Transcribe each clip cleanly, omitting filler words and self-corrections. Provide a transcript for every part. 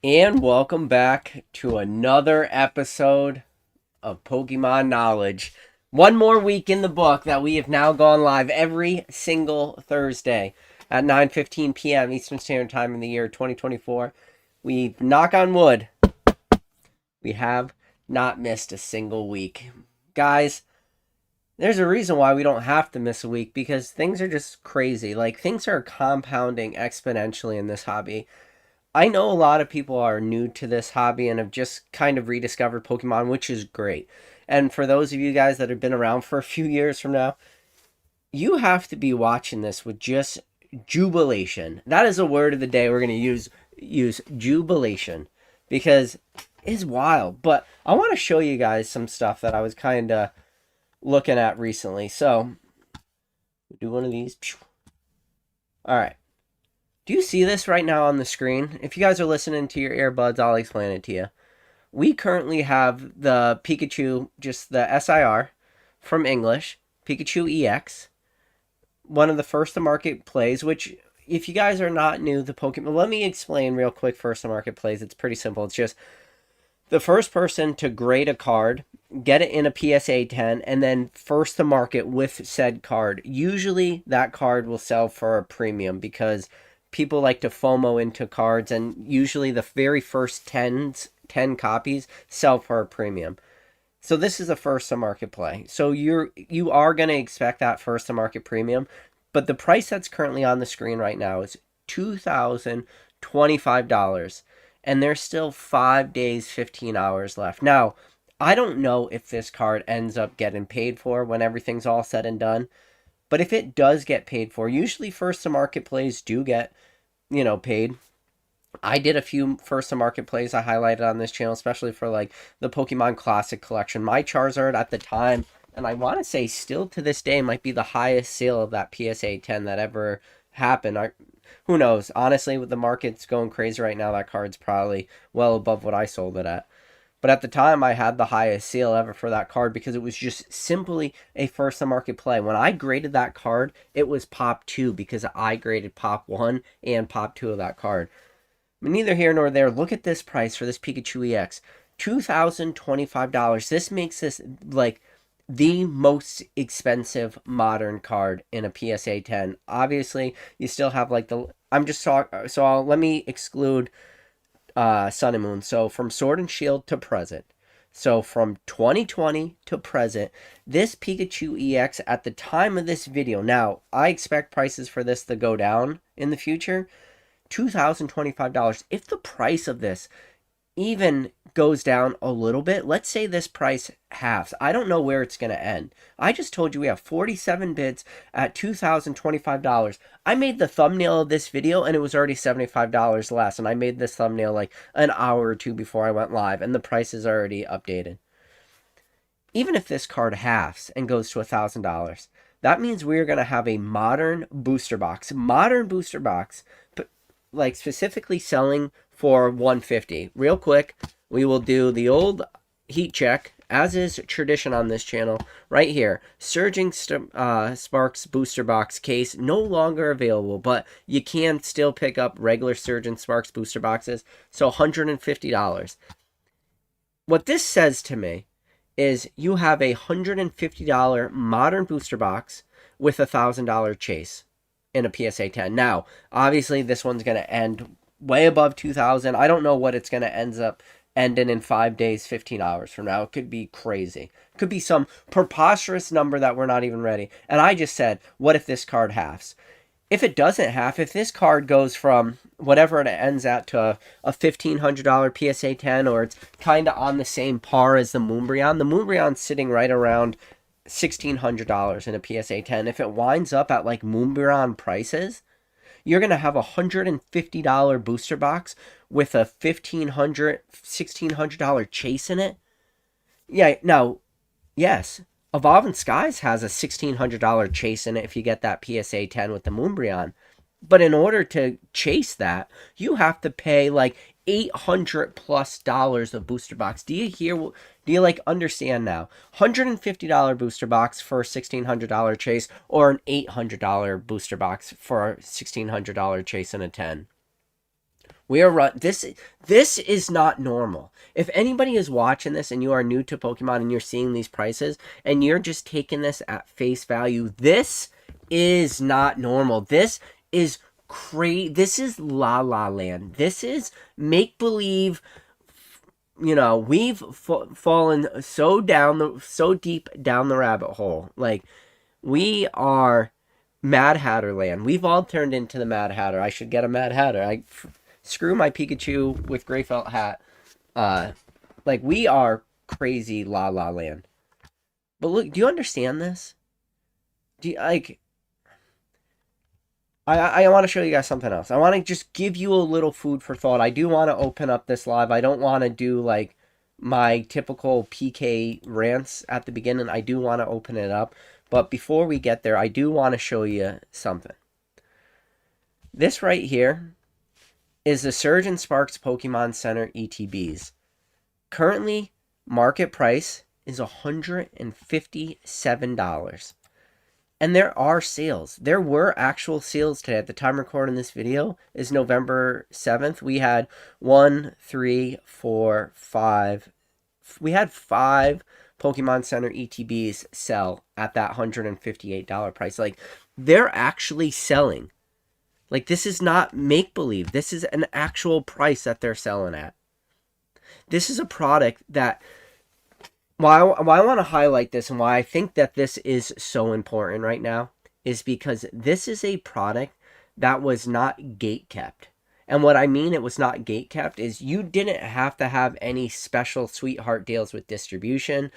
And welcome back to another episode of Pokemon Knowledge. One more week in the book that we have now gone live every single Thursday at 9:15 p.m. Eastern Standard Time in the year 2024. We knock on wood, we have not missed a single week. Guys, there's a reason why we don't have to miss a week because things are just crazy. Like things are compounding exponentially in this hobby. I know a lot of people are new to this hobby and have just kind of rediscovered Pokemon, which is great. And for those of you guys that have been around for a few years from now, you have to be watching this with just jubilation. That is a word of the day we're going to use jubilation because it's wild. But I want to show you guys some stuff that I was kind of looking at recently. So, do one of these. All right. Do you see this right now on the screen? If you guys are listening to your earbuds, I'll explain it to you. We currently have the Pikachu, just the SIR from English, Pikachu EX, one of the first to market plays, which if you guys are not new to Pokemon, let me explain real quick first to market plays. It's pretty simple. It's just the first person to grade a card, get it in a PSA 10, and then first to market with said card. Usually that card will sell for a premium because people like to FOMO into cards, and usually the very first 10 copies sell for a premium. So this is a first to market play. So you are going to expect that first to market premium, but the price that's currently on the screen right now is $2,025, and there's still 5 days 15 hours left. Now, I don't know if this card ends up getting paid for when everything's all said and done, but if it does get paid for, usually first to market plays do get, paid. I did a few first to market plays I highlighted on this channel, especially for like the Pokemon Classic collection. My Charizard at the time, and I want to say still to this day, might be the highest sale of that PSA 10 that ever happened. Who knows? Honestly, with the markets going crazy right now, that card's probably well above what I sold it at. But at the time, I had the highest sale ever for that card because it was just simply a first to market play. When I graded that card, it was Pop 2 because I graded Pop 1 and Pop 2 of that card. But neither here nor there. Look at this price for this Pikachu EX. $2,025. This makes this like the most expensive modern card in a PSA 10. Obviously, you still have like the. I'm just talking. Let me exclude Sun and Moon. So from Sword and Shield to present. So from 2020 to present, this Pikachu EX at the time of this video. Now, I expect prices for this to go down in the future. $2,025. If the price of this even goes down a little bit, let's say this price halves. I don't know where it's going to end. I just told you we have 47 bids at $2,025. I made the thumbnail of this video and it was already $75 less. And I made this thumbnail like an hour or two before I went live and the price is already updated. Even if this card halves and goes to $1,000, that means we're going to have a modern booster box. Modern booster box, but like specifically selling for $150. Real quick, we will do the old heat check, as is tradition on this channel, right here. Surging Sparks booster box case, no longer available, but you can still pick up regular Surging Sparks booster boxes, so $150. What this says to me is you have a $150 modern booster box with a $1,000 chase in a PSA 10. Now, obviously, this one's going to end way above 2,000. I don't know what it's going to end up ending in 5 days, 15 hours from now. It could be crazy. It could be some preposterous number that we're not even ready. And I just said, what if this card halves? If it doesn't half, if this card goes from whatever it ends at to a $1,500 PSA 10, or it's kind of on the same par as the Moonbreon's sitting right around $1,600 in a PSA 10. If it winds up at like Moonbreon prices, you're going to have a $150 booster box with a $1,600 chase in it. Yeah, now, yes, Evolving Skies has a $1,600 chase in it if you get that PSA 10 with the Moonbreon. But in order to chase that, you have to pay like $800+ of booster box. Do you like understand now? $150 booster box for a $1,600 chase, or an $800 booster box for a $1,600 chase in a 10. We are run. This is not normal. If anybody is watching this and you are new to Pokemon and you're seeing these prices and you're just taking this at face value, this is not normal. This is crazy. This is La La Land. This is make believe. You know, we've fallen so deep down the rabbit hole. Like, we are Mad Hatter land. We've all turned into the Mad Hatter. I should get a Mad Hatter. Screw my Pikachu with gray felt hat. Like, we are crazy La La Land. But look, do you understand this? Do you, like, I want to show you guys something else. I want to just give you a little food for thought. I do want to open up this live. I don't want to do, like, my typical PK rants at the beginning. I do want to open it up. But before we get there, I do want to show you something. This right here is the Surge and Sparks Pokemon Center ETBs. Currently, market price is $157. And there are sales. There were actual sales today. At the time recording this video is November 7th. We had 1, 3, 4, 5. We had 5 Pokemon Center ETBs sell at that $158 price. Like, they're actually selling. Like, this is not make-believe. This is an actual price that they're selling at. This is a product that, why I want to highlight this and why I think that this is so important right now is because this is a product that was not gate kept. And what I mean it was not gate kept is you didn't have to have any special sweetheart deals with distribution.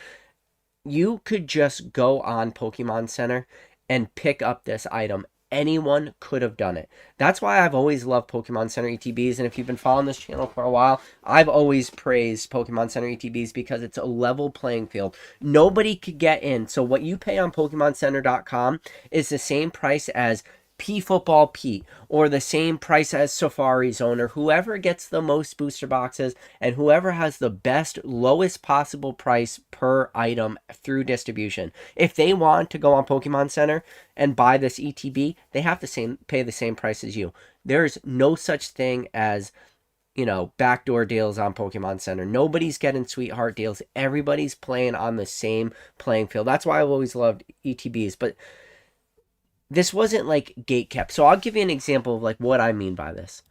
You could just go on Pokemon Center and pick up this item. Anyone could have done it. That's why I've always loved Pokemon Center ETBs. And if you've been following this channel for a while, I've always praised Pokemon Center ETBs because it's a level playing field. Nobody could get in. So what you pay on PokemonCenter.com is the same price as P Football Pete, or the same price as Safari Zone, or whoever gets the most booster boxes and whoever has the best lowest possible price per item through distribution. If they want to go on Pokemon Center and buy this ETB, they have to pay the same price as you. There's no such thing as, you know, backdoor deals on Pokemon Center. Nobody's getting sweetheart deals. Everybody's playing on the same playing field. That's why I've always loved ETBs. But this wasn't like gate kept. So I'll give you an example of like what I mean by this.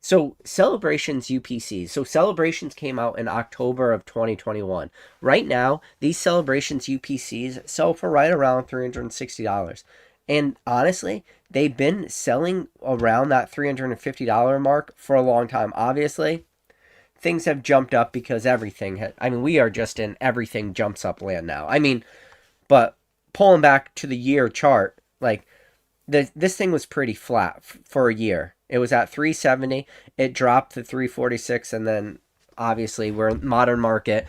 So Celebrations UPCs. So Celebrations came out in October of 2021. Right now, these Celebrations UPCs sell for right around $360. And honestly, they've been selling around that $350 mark for a long time. Obviously, things have jumped up because everything we are just in everything jumps up land now. But pulling back to the year chart, like, this thing was pretty flat for a year. It was at 370. It dropped to 346, and then obviously we're in modern market.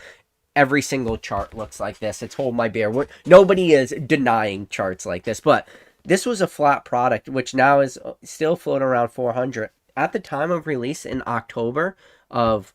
Every single chart looks like this. It's hold my beer. Nobody is denying charts like this, but this was a flat product, which now is still floating around 400. At the time of release in October of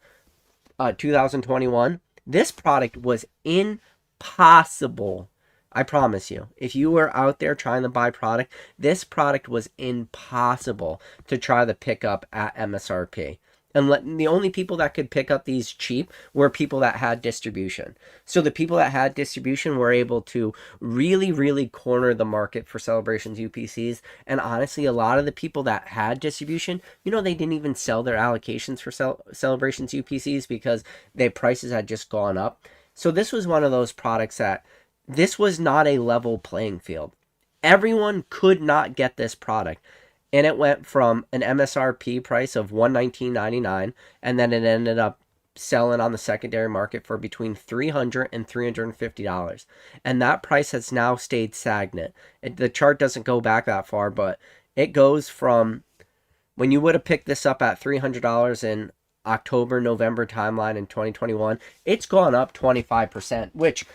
2021, this product was impossible. I promise you, if you were out there trying to buy product, this product was impossible to try to pick up at MSRP. And the only people that could pick up these cheap were people that had distribution. So the people that had distribution were able to really, really corner the market for Celebrations UPCs. And honestly, a lot of the people that had distribution, you know, they didn't even sell their allocations for Celebrations UPCs because their prices had just gone up. So this was one of those products that this was not a level playing field. Everyone could not get this product. And it went from an MSRP price of $119.99, and then it ended up selling on the secondary market for between $300 and $350. And that price has now stayed stagnant. The chart doesn't go back that far, but it goes from when you would have picked this up at $300 in October, November timeline in 2021, it's gone up 25%, which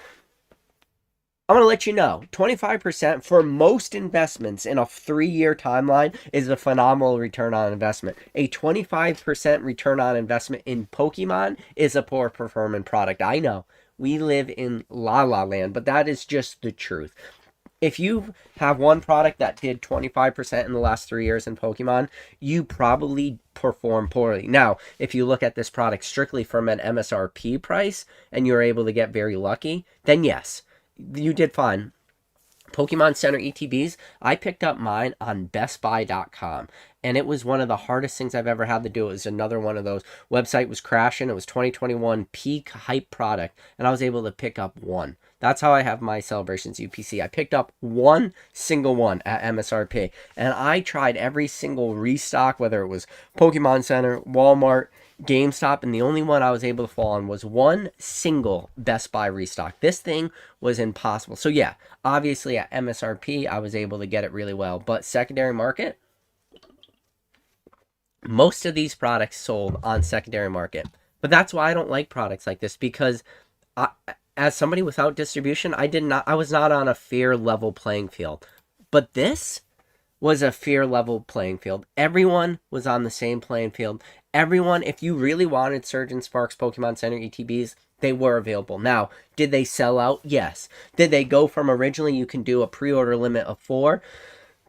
I'm going to let you know, 25% for most investments in a 3-year timeline is a phenomenal return on investment. A 25% return on investment in Pokemon is a poor performing product. I know we live in La La Land, but that is just the truth. if you have one product that did 25% in the last 3 years in Pokemon, you probably perform poorly. Now, if you look at this product strictly from an MSRP price and you're able to get very lucky, then yes, you did fine. Pokemon Center ETBs, I picked up mine on bestbuy.com, and it was one of the hardest things I've ever had to do. It was another one of those, website was crashing. It was 2021 peak hype product, and I was able to pick up one. That's how I have my Celebrations UPC. I picked up one single one at MSRP, and I tried every single restock, whether it was Pokemon Center, Walmart, GameStop, and the only one I was able to fall on was one single Best Buy restock. This thing was impossible. So yeah, obviously at MSRP, I was able to get it really well, but secondary market, most of these products sold on secondary market. But that's why I don't like products like this, because I, as somebody without distribution, I was not on a fair level playing field. But this was a fair level playing field. Everyone was on the same playing field. Everyone, if you really wanted Surge and Sparks Pokemon Center ETBs, they were available. Now, did they sell out? Yes. Did they go from originally you can do a pre-order limit of 4?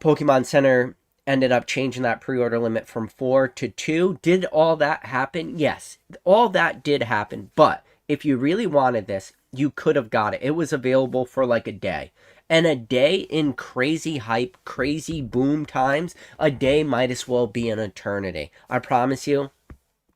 Pokemon Center ended up changing that pre-order limit from 4 to 2. Did all that happen? Yes. All that did happen. But if you really wanted this, you could have got it. It was available for like a day. And a day in crazy hype, crazy boom times, a day might as well be an eternity. I promise you,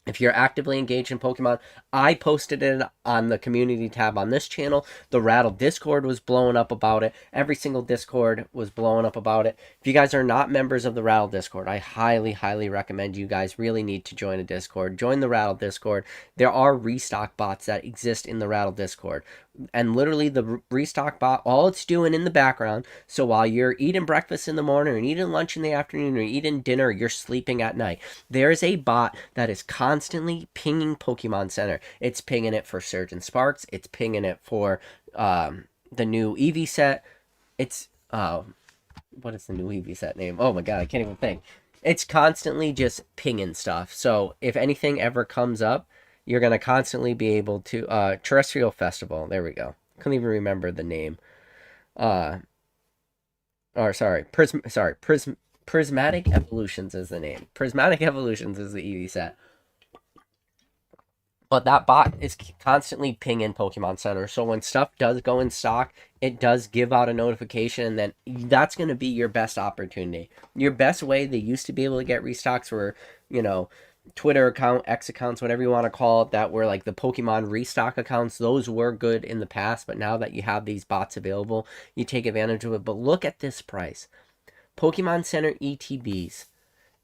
if you're actively engaged in Pokemon, I posted it on the community tab on this channel. The Rattle Discord was blowing up about it. Every single Discord was blowing up about it. If you guys are not members of the Rattle Discord, I highly, highly recommend you guys really need to join a Discord. Join the Rattle Discord. There are restock bots that exist in the Rattle Discord. And literally the restock bot, all it's doing in the background, so while you're eating breakfast in the morning or eating lunch in the afternoon or eating dinner, you're sleeping at night, there's a bot that is constantly pinging Pokemon Center. It's pinging it for Surge and Sparks. It's pinging it for the new Eevee set. It's, what is the new Eevee set name? Oh my god, I can't even think. It's constantly just pinging stuff. So if anything ever comes up, you're going to constantly be able to, Terrestrial Festival, there we go. Couldn't even remember the name. Prismatic Evolutions is the name. Prismatic Evolutions is the EV set. But that bot is constantly pinging Pokemon Center. So when stuff does go in stock, it does give out a notification, and then that's going to be your best opportunity. Your best way they used to be able to get restocks were, Twitter account, X accounts, whatever you want to call it, that were like the Pokemon restock accounts. Those were good in the past, but now that you have these bots available, you take advantage of it. But look at this price. Pokemon Center ETBs,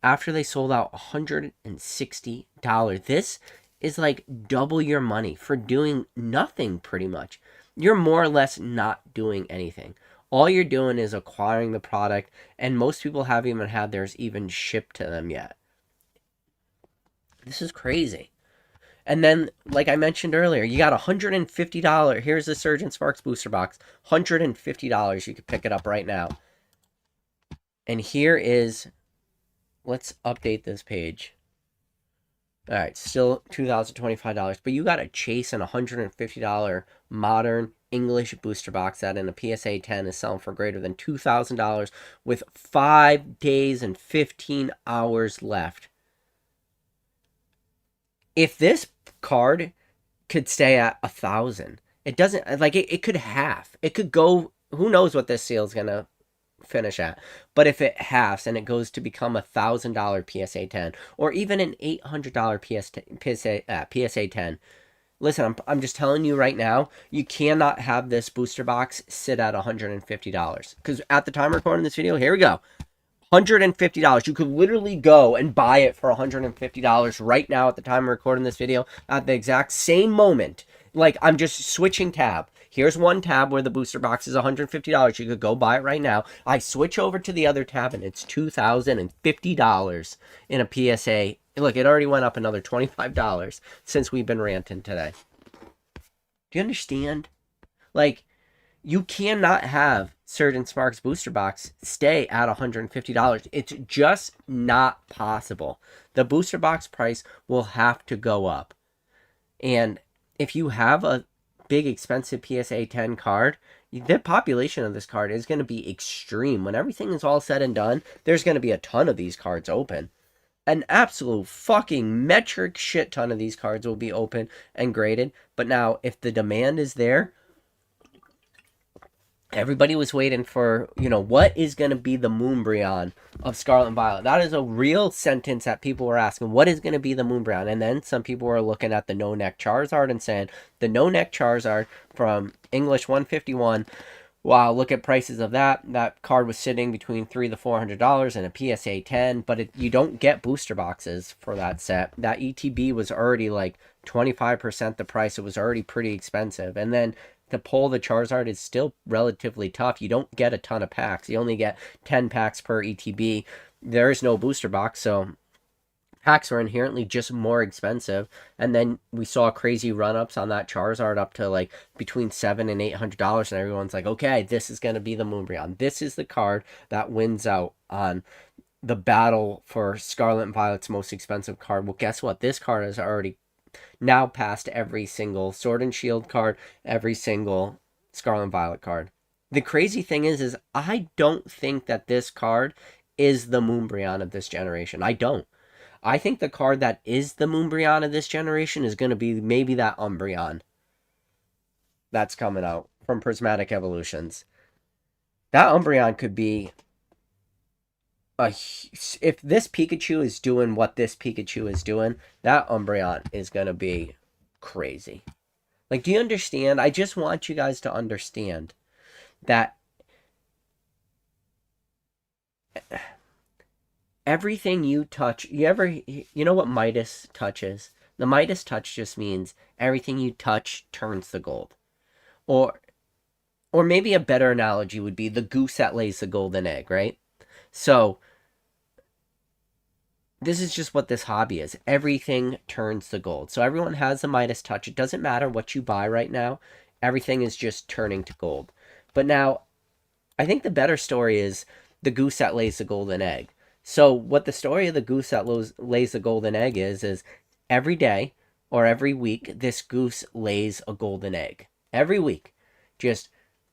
after they sold out $160, this is like double your money for doing nothing pretty much. You're more or less not doing anything. All you're doing is acquiring the product, and most people haven't even had theirs even shipped to them yet. This is crazy. And then, like I mentioned earlier, you got $150. Here's the Surge and Sparks booster box. $150. You can pick it up right now. And here is, let's update this page. All right, still $2,025. But you got to chase an $150 modern English booster box that in a PSA 10 is selling for greater than $2,000 with 5 days and 15 hours left. If this card could stay at 1,000, it doesn't, like, it could half. It could go, who knows what this sale is going to finish at. But if it halves and it goes to become $1,000 PSA 10, or even an $800 PSA 10, listen, I'm just telling you right now, you cannot have this booster box sit at $150. Because at the time of recording this video, here we go. $150. You could literally go and buy it for $150 right now at the time of recording this video at the exact same moment. Like, I'm just switching tab. Here's one tab where the booster box is $150. You could go buy it right now. I switch over to the other tab and it's $2,050 in a PSA. Look, it already went up another $25 since we've been ranting today. Do you understand? Like, you cannot have Surge and Sparks booster box stay at $150. It's just not possible. The booster box price will have to go up. And if you have a big expensive PSA 10 card, The population of this card is going to be extreme. When everything is all said and done, there's going to be a ton of these cards open. An absolute fucking metric shit ton of these cards will be open and graded. But now, if the demand is there, everybody was waiting for, what is going to be the Moonbryon of Scarlet and Violet? That is a real sentence that people were asking. What is going to be the Moonbryon? And then some people were looking at the no-neck Charizard and saying, the no-neck Charizard from English 151. Wow, look at prices of that. That card was sitting between $300 to $400 and a PSA 10, but you don't get booster boxes for that set. That ETB was already like 25% the price. It was already pretty expensive. And then to pull the Charizard is still relatively tough. You don't get a ton of packs. You only get 10 packs per ETB. There is no booster box, so packs are inherently just more expensive. And then we saw crazy run-ups on that Charizard up to like between $700 and $800, and everyone's like, okay, this is going to be the Moonbryon. This is the card that wins out on the battle for Scarlet and Violet's most expensive card. Well, guess what? This card has already now passed every single Sword and Shield card, every single Scarlet and Violet card. The crazy thing is I don't think that this card is the Moonbryon of this generation. I don't. I think the card that is the Moonbryon of this generation is going to be maybe that Umbreon that's coming out from Prismatic Evolutions. That Umbreon could be if this Pikachu is doing what this Pikachu is doing, that Umbreon is going to be crazy. Like, do you understand? I just want you guys to understand that everything you touch, you know what Midas touch is? The Midas touch just means everything you touch turns to gold. Or maybe a better analogy would be the goose that lays the golden egg, right? So this is just what this hobby is. Everything turns to gold. So everyone has the Midas touch. It doesn't matter what you buy right now. Everything is just turning to gold. But now, I think the better story is the goose that lays the golden egg. So what the story of the goose that lays the golden egg is every day or every week, this goose lays a golden egg. Every week. Just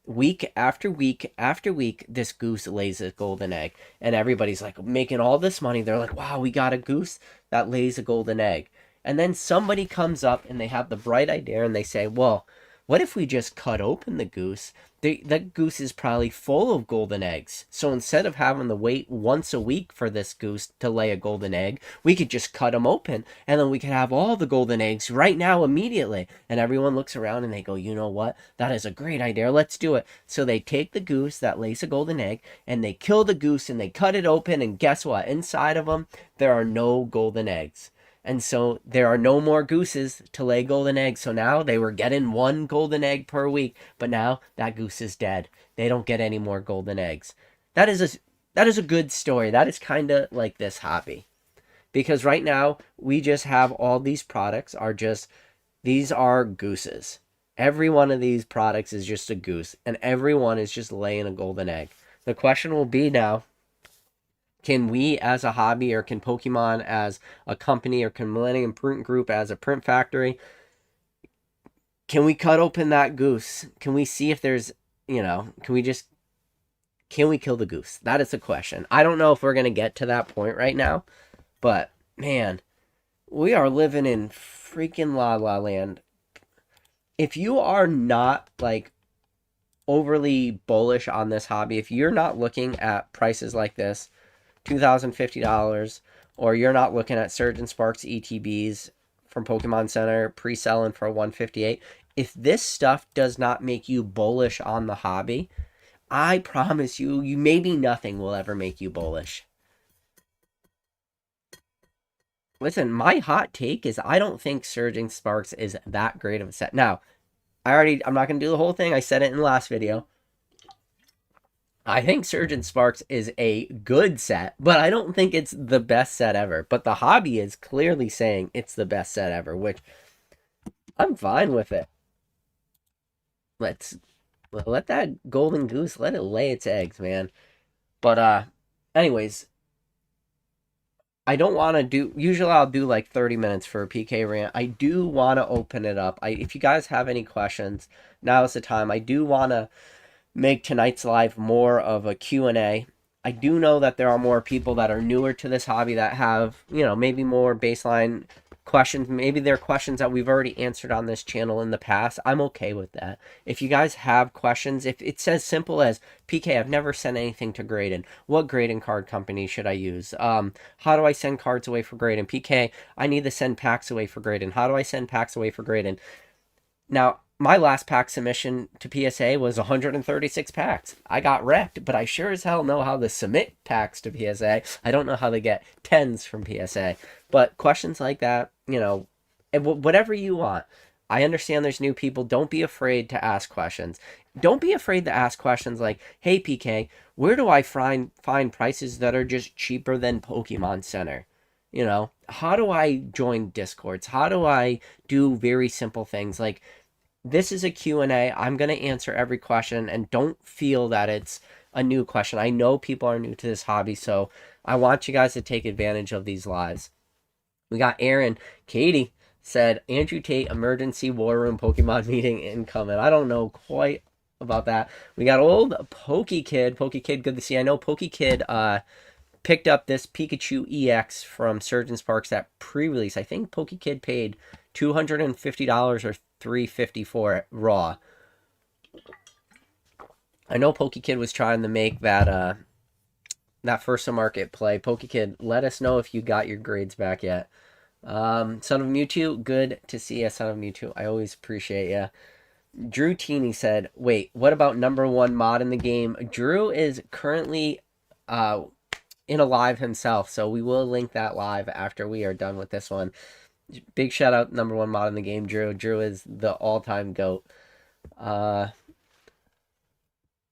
week after week after week, this goose lays a golden egg. And everybody's like making all this money. They're like, wow, we got a goose that lays a golden egg. And then somebody comes up and they have the bright idea and they say, well, what if we just cut open the goose? That goose is probably full of golden eggs. So instead of having to wait once a week for this goose to lay a golden egg, we could just cut them open and then we could have all the golden eggs right now immediately. And everyone looks around and they go, you know what? That is a great idea. Let's do it. So they take the goose that lays a golden egg and they kill the goose and they cut it open. And guess what? Inside of them, there are no golden eggs. And so there are no more gooses to lay golden eggs. So now they were getting one golden egg per week, but now that goose is dead. They don't get any more golden eggs. That is a good story. That is kind of like this hobby. Because right now we just have all these products these are gooses. Every one of these products is just a goose, and every one is just laying a golden egg. The question will be now, can we as a hobby, or can Pokemon as a company, or can Millennium Print Group as a print factory, can we cut open that goose? Can we see if there's, can we kill the goose? That is the question. I don't know if we're going to get to that point right now, but man, we are living in freaking La La Land. If you are not like overly bullish on this hobby, if you're not looking at prices like this, $2,050, or you're not looking at Surge and Sparks ETBs from Pokemon Center pre-selling for $158, if this stuff does not make you bullish on the hobby, I promise you maybe nothing will ever make you bullish. Listen, my hot take is I don't think Surging Sparks is that great of a set. Now, I'm not going to do the whole thing. I said it in the last video. I think Surge and Sparks is a good set, but I don't think it's the best set ever. But the hobby is clearly saying it's the best set ever, which I'm fine with it. Let that golden goose, let it lay its eggs, man. But anyways, I don't want to do, usually I'll do like 30 minutes for a PK rant. I do want to open it up. If you guys have any questions, now is the time. I do want to make tonight's live more of a Q&A. I do know that there are more people that are newer to this hobby that have, maybe more baseline questions. Maybe they're questions that we've already answered on this channel in the past. I'm okay with that. If you guys have questions, if it's as simple as, PK, I've never sent anything to Graydon. What grading card company should I use? How do I send cards away for Graydon? PK, I need to send packs away for Graydon. How do I send packs away for Graydon? Now, my last pack submission to PSA was 136 packs. I got wrecked, but I sure as hell know how to submit packs to PSA. I don't know how to get tens from PSA. But questions like that, whatever you want. I understand there's new people. Don't be afraid to ask questions. Don't be afraid to ask questions like, hey, PK, where do I find prices that are just cheaper than Pokemon Center? How do I join Discords? How do I do very simple things like, this is a Q&A. I'm going to answer every question, and don't feel that it's a new question. I know people are new to this hobby, so I want you guys to take advantage of these lives. We got Aaron. Katie said, Andrew Tate emergency war room Pokemon meeting incoming. I don't know quite about that. We got old Pokekid. Pokekid, good to see. I know Pokekid picked up this Pikachu EX from Surgeons Parks at pre-release. I think Pokekid paid $250 or $350 for it raw. I know Pokekid was trying to make that first to market play. Pokekid, let us know if you got your grades back yet. Son of Mewtwo, good to see you, Son of Mewtwo. I always appreciate you. Drew Teeny said, wait, what about #1 mod in the game? Drew is currently in a live himself, so we will link that live after we are done with this one. Big shout out #1 mod in the game, Drew. Drew is the all-time GOAT.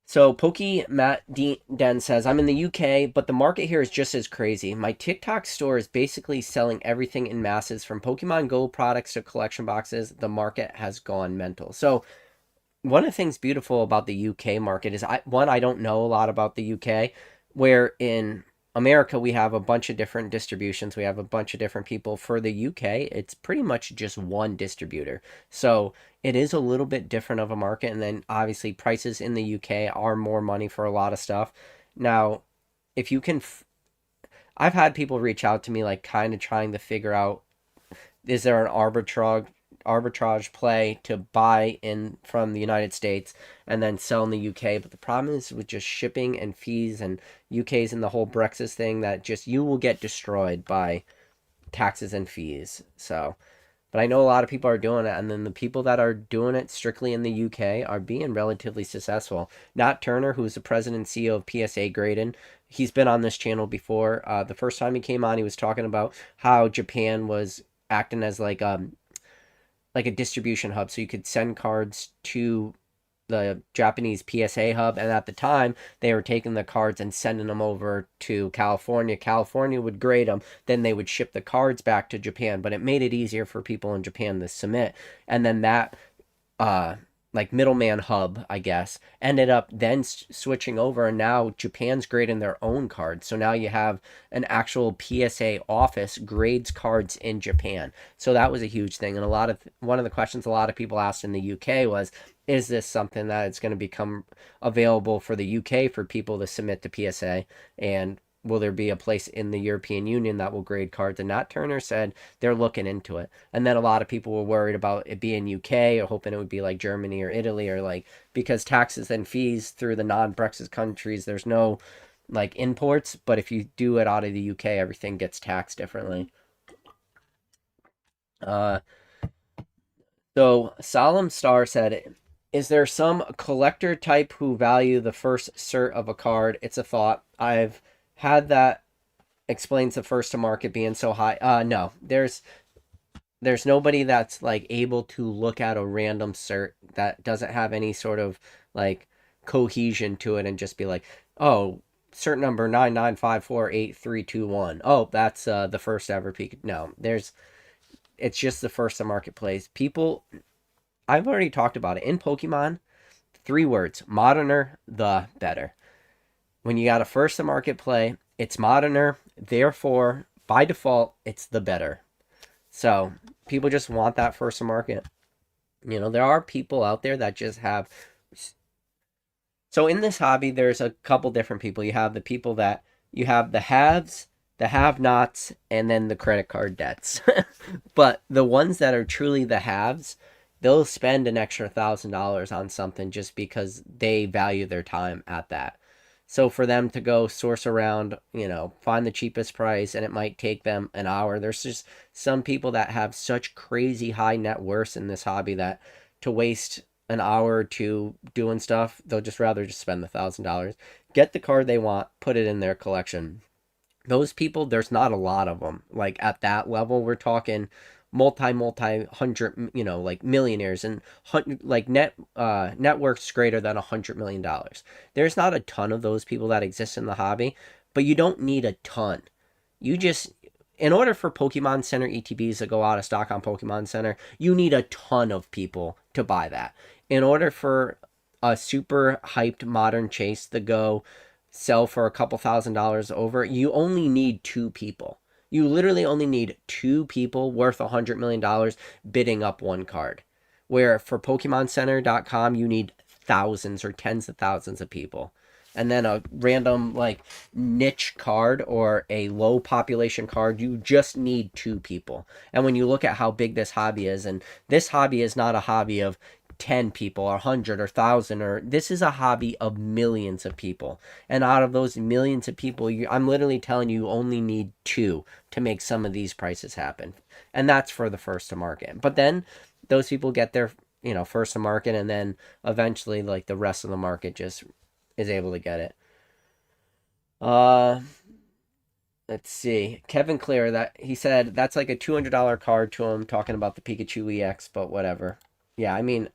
So Poke Matt Den says, I'm in the UK, but the market here is just as crazy. My TikTok store is basically selling everything in masses, from Pokemon Go products to collection boxes. The market has gone mental. So one of the things beautiful about the UK market is, I don't know a lot about the UK, where in America we have a bunch of different distributions. We have a bunch of different people. For the UK, it's pretty much just one distributor. So it is a little bit different of a market. And then obviously prices in the UK are more money for a lot of stuff. Now, if you can, I've had people reach out to me like kind of trying to figure out, is there an arbitrage play to buy in from the United States and then sell in the UK. But the problem is with just shipping and fees, and UK's in the whole Brexit thing, that just you will get destroyed by taxes and fees. So, but I know a lot of people are doing it, and then the people that are doing it strictly in the UK are being relatively successful. Nat Turner, who's the president and CEO of PSA Graydon, he's been on this channel before. The first time he came on, he was talking about how Japan was acting as like a distribution hub, so you could send cards to the Japanese PSA hub, and at the time they were taking the cards and sending them over to California. California would grade them, then they would ship the cards back to Japan, but it made it easier for people in Japan to submit. And then that middleman hub, I guess, ended up then switching over, and now Japan's grading their own cards. So now you have an actual PSA office grades cards in Japan. So that was a huge thing. And one of the questions a lot of people asked in the UK was, is this something that is going to become available for the UK for people to submit to PSA? And will there be a place in the European Union that will grade cards? And Nat Turner said they're looking into it. And then a lot of people were worried about it being UK, or hoping it would be like Germany or Italy, or because taxes and fees through the non-Brexit countries, there's no imports, but if you do it out of the UK, everything gets taxed differently. So Solemn Star said, is there some collector type who value the first cert of a card? It's a thought. I've had that. Explains the first to market being so high. No, there's nobody that's able to look at a random cert that doesn't have any sort of cohesion to it and just be like, oh, cert number 995483321. Oh, that's the first ever peak. No, it's just the first to marketplace. People, I've already talked about it in Pokemon. 3 words: moderner, the better. When you got a first to market play, it's moderner, therefore by default it's the better. So people just want that first to market. There are people out there that just have So in this hobby, there's a couple different people. You have the haves, the have-nots, and then the credit card debts. But the ones that are truly the haves, they'll spend an extra $1,000 on something just because they value their time at that. So for them to go source around, find the cheapest price, and it might take them an hour. There's just some people that have such crazy high net worths in this hobby that to waste an hour or two doing stuff, they'll just rather just spend the $1,000, get the card they want, put it in their collection. Those people, there's not a lot of them. Like at that level, we're talking multi hundred, like millionaires and like networks greater than $100 million. There's not a ton of those people that exist in the hobby, but you don't need a ton. You just, in order for Pokemon Center ETBs to go out of stock on Pokemon Center, you need a ton of people to buy that. In order for a super hyped modern chase to go sell for a couple $1,000s over, you only need two people. You literally only need two people worth $100 million bidding up one card. Where for PokemonCenter.com, you need thousands or tens of thousands of people. And then a random like niche card or a low population card, you just need two people. And when you look at how big this hobby is, and this hobby is not a hobby of 10 people or 100 or 1,000, or this is a hobby of millions of people. And out of those millions of people, I'm literally telling you only need two to make some of these prices happen. And that's for the first to market. But then those people get their, first to market, and then eventually like the rest of the market just is able to get it. Let's see. Kevin Clear, that he said that's like a $200 card to him, talking about the Pikachu EX, but whatever. Yeah, I mean,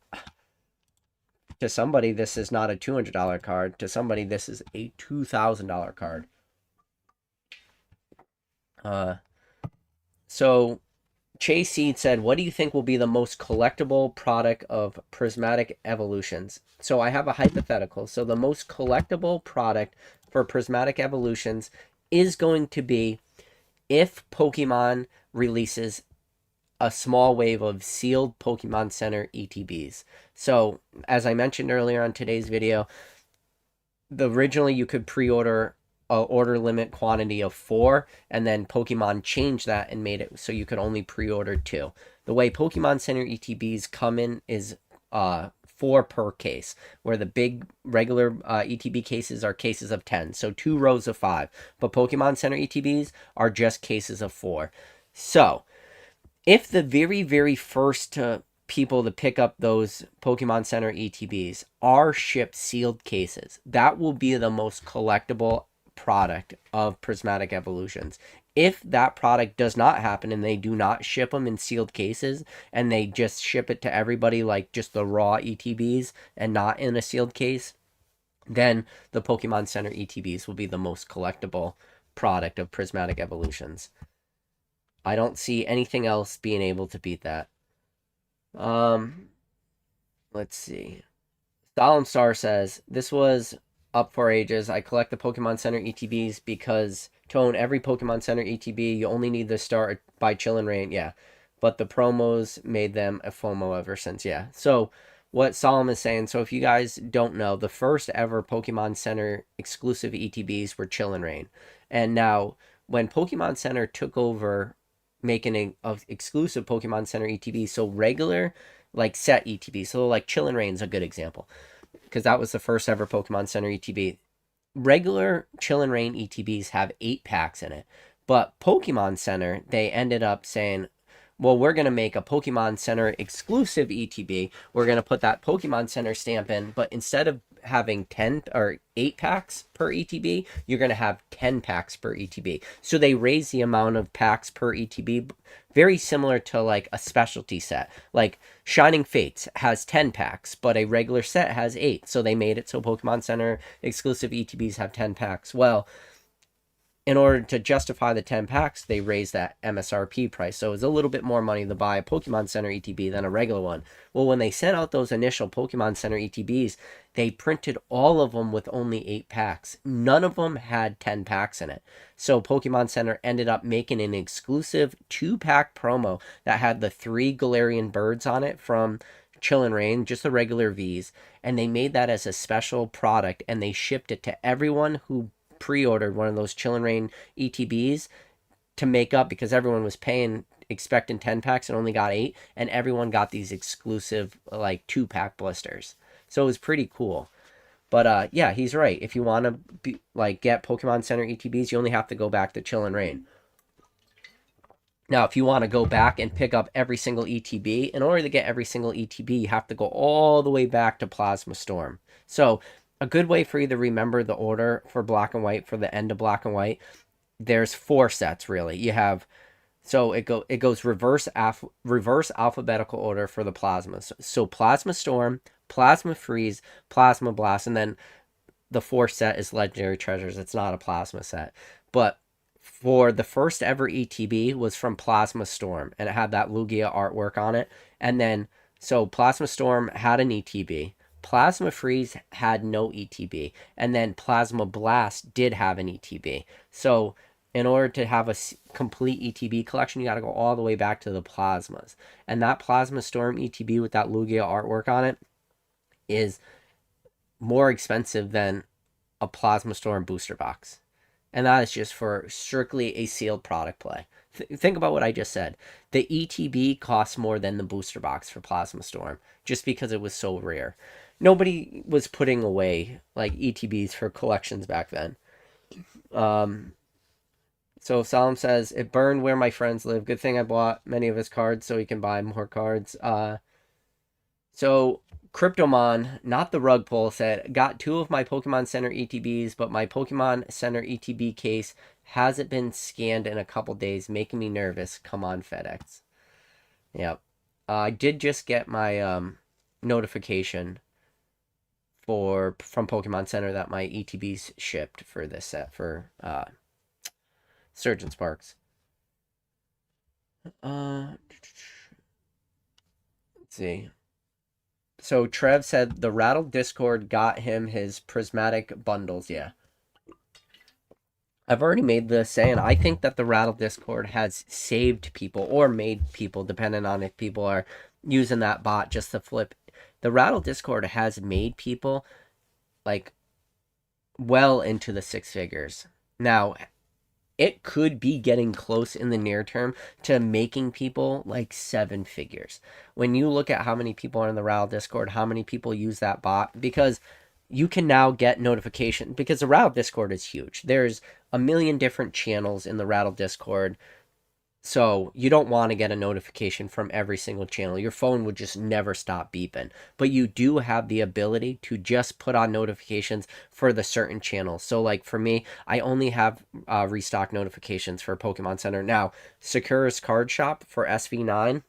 to somebody this is not a $200 card. To somebody this is a $2,000 card. So Chase Seed said, what do you think will be the most collectible product of Prismatic Evolutions? So I have a hypothetical. So the most collectible product for Prismatic Evolutions is going to be if Pokemon releases a small wave of sealed Pokemon Center ETBs. So as I mentioned earlier on today's video, originally you could pre-order order limit quantity of 4, and then Pokemon changed that and made it so you could only pre-order 2. The way Pokemon Center ETBs come in is 4 per case, where the big regular ETB cases are cases of 10, so 2 rows of 5. But Pokemon Center ETBs are just cases of 4. So if the very, very first people to pick up those Pokemon Center ETBs are shipped sealed cases, that will be the most collectible product of Prismatic Evolutions. If that product does not happen and they do not ship them in sealed cases and they just ship it to everybody like just the raw ETBs and not in a sealed case, then the Pokemon Center ETBs will be the most collectible product of Prismatic Evolutions. I don't see anything else being able to beat that. Let's see. Solemn Star says, this was up for ages. I collect the Pokemon Center ETBs because to own every Pokemon Center ETB, you only need to start by Chillin' Rain. Yeah. But the promos made them a FOMO ever since. Yeah. So what Solomon is saying, so if you guys don't know, the first ever Pokemon Center exclusive ETBs were Chillin' Rain. And now when Pokemon Center took over making an exclusive Pokemon Center ETB, so regular like set ETB, so like Chillin' Rain's a good example because that was the first ever Pokemon Center ETB. Regular Chillin' Rain ETBs have 8 packs in it, but Pokemon Center, they ended up saying, well, we're going to make a Pokemon Center exclusive ETB. We're going to put that Pokemon Center stamp in, but instead of having 10 or 8 packs per ETB, you're going to have 10 packs per ETB. So they raise the amount of packs per ETB, very similar to like a specialty set. Like Shining Fates has 10 packs, but a regular set has 8. So they made it so Pokemon Center exclusive ETBs have 10 packs. Well, in order to justify the 10 packs, they raised that MSRP price. So it was a little bit more money to buy a Pokemon Center ETB than a regular one. Well, when they sent out those initial Pokemon Center ETBs, they printed all of them with only 8 packs. None of them had 10 packs in it. So Pokemon Center ended up making an exclusive 2-pack promo that had the 3 Galarian birds on it from Chillin' Rain, just the regular V's, and they made that as a special product, and they shipped it to everyone who pre-ordered one of those Chillin' Rain ETBs to make up, because everyone was paying expecting 10 packs and only got 8, and everyone got these exclusive like 2-pack blisters. So it was pretty cool. But yeah, he's right. If you want to get Pokemon Center ETBs, you only have to go back to Chillin' Rain. Now, if you want to go back and pick up every single ETB, in order to get every single ETB, you have to go all the way back to Plasma Storm. So a good way for you to remember the order for Black and White, for the end of Black and White, there's 4 sets really. You have, so it goes reverse alphabetical order for the plasmas. So Plasma Storm, Plasma Freeze, Plasma Blast, and then the 4th set is Legendary Treasures. It's not a plasma set. But for the first ever ETB was from Plasma Storm, and it had that Lugia artwork on it. And then, so Plasma Storm had an ETB. Plasma Freeze had no ETB. And then Plasma Blast did have an ETB. So in order to have a complete ETB collection, you got to go all the way back to the plasmas. And that Plasma Storm ETB with that Lugia artwork on it is more expensive than a Plasma Storm booster box. And that is just for strictly a sealed product play. Think about what I just said. The ETB costs more than the booster box for Plasma Storm, just because it was so rare. Nobody was putting away like ETBs for collections back then. So Salam says, it burned where my friends live. Good thing I bought many of his cards so he can buy more cards. So Cryptomon, not the rug pull, said, got 2 of my Pokemon Center ETBs, but my Pokemon Center ETB case hasn't been scanned in a couple days, making me nervous. Come on, FedEx. Yep. I did just get my notification from Pokemon Center that my ETBs shipped for this set for Surgeon Sparks. Let's see. So Trev said the Rattle Discord got him his prismatic bundles. Yeah. I've already made this saying I think that the Rattle Discord has saved people, or made people, depending on if people are using that bot just to flip. The Rattle Discord has made people like well into the 6 figures. Now, it could be getting close in the near term to making people like 7 figures. When you look at how many people are in the Rattle Discord, how many people use that bot, because you can now get notification, because the Rattle Discord is huge. There's a million different channels in the Rattle Discord. So you don't want to get a notification from every single channel. Your phone would just never stop beeping. But you do have the ability to just put on notifications for the certain channels. So like for me, I only have restock notifications for Pokemon Center. Now, Sakura's Card Shop for SV9.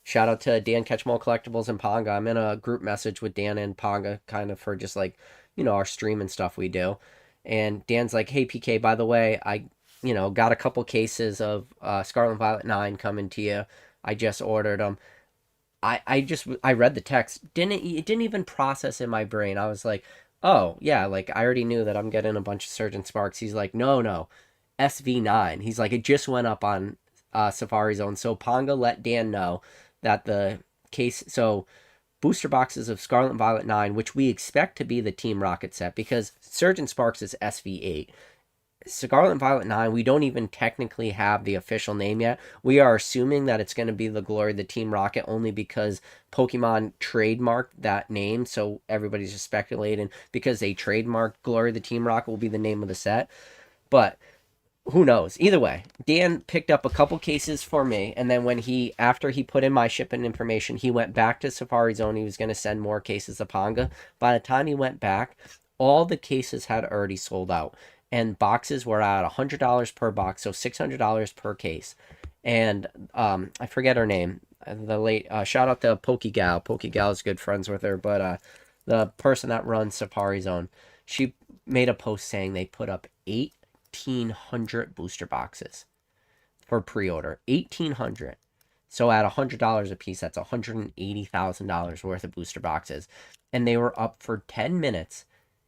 Shout out to Dan Catchmall Collectibles and Ponga. I'm in a group message with Dan and Ponga kind of for just like, our stream and stuff we do. And Dan's like, hey, PK, by the way, I got a couple cases of Scarlet and Violet 9 coming to you. I just ordered them. I read the text. It didn't even process in my brain. I was like, oh, yeah, like I already knew that I'm getting a bunch of Surgeon Sparks. He's like, no, SV9. He's like, it just went up on Safari Zone. So Ponga let Dan know that the case, so booster boxes of Scarlet and Violet 9, which we expect to be the Team Rocket set, because Surgeon Sparks is SV8. Scarlet and Violet 9, we don't even technically have the official name yet. We are assuming that it's going to be the Glory of the Team Rocket, only because Pokemon trademarked that name, so everybody's just speculating because they trademarked Glory of the Team Rocket will be the name of the set. But who knows? Either way, Dan picked up a couple cases for me, and then after he put in my shipping information, he went back to Safari Zone. He was going to send more cases to Ponga. By the time he went back, all the cases had already sold out. And boxes were at $100 per box, so $600 per case. And I forget her name. The late shout out to Pokegal. Pokegal is good friends with her, but the person that runs Safari Zone, she made a post saying they put up 1,800 booster boxes for pre-order. 1,800. So at $100 a piece, that's $180,000 worth of booster boxes, and they were up for 10 minutes,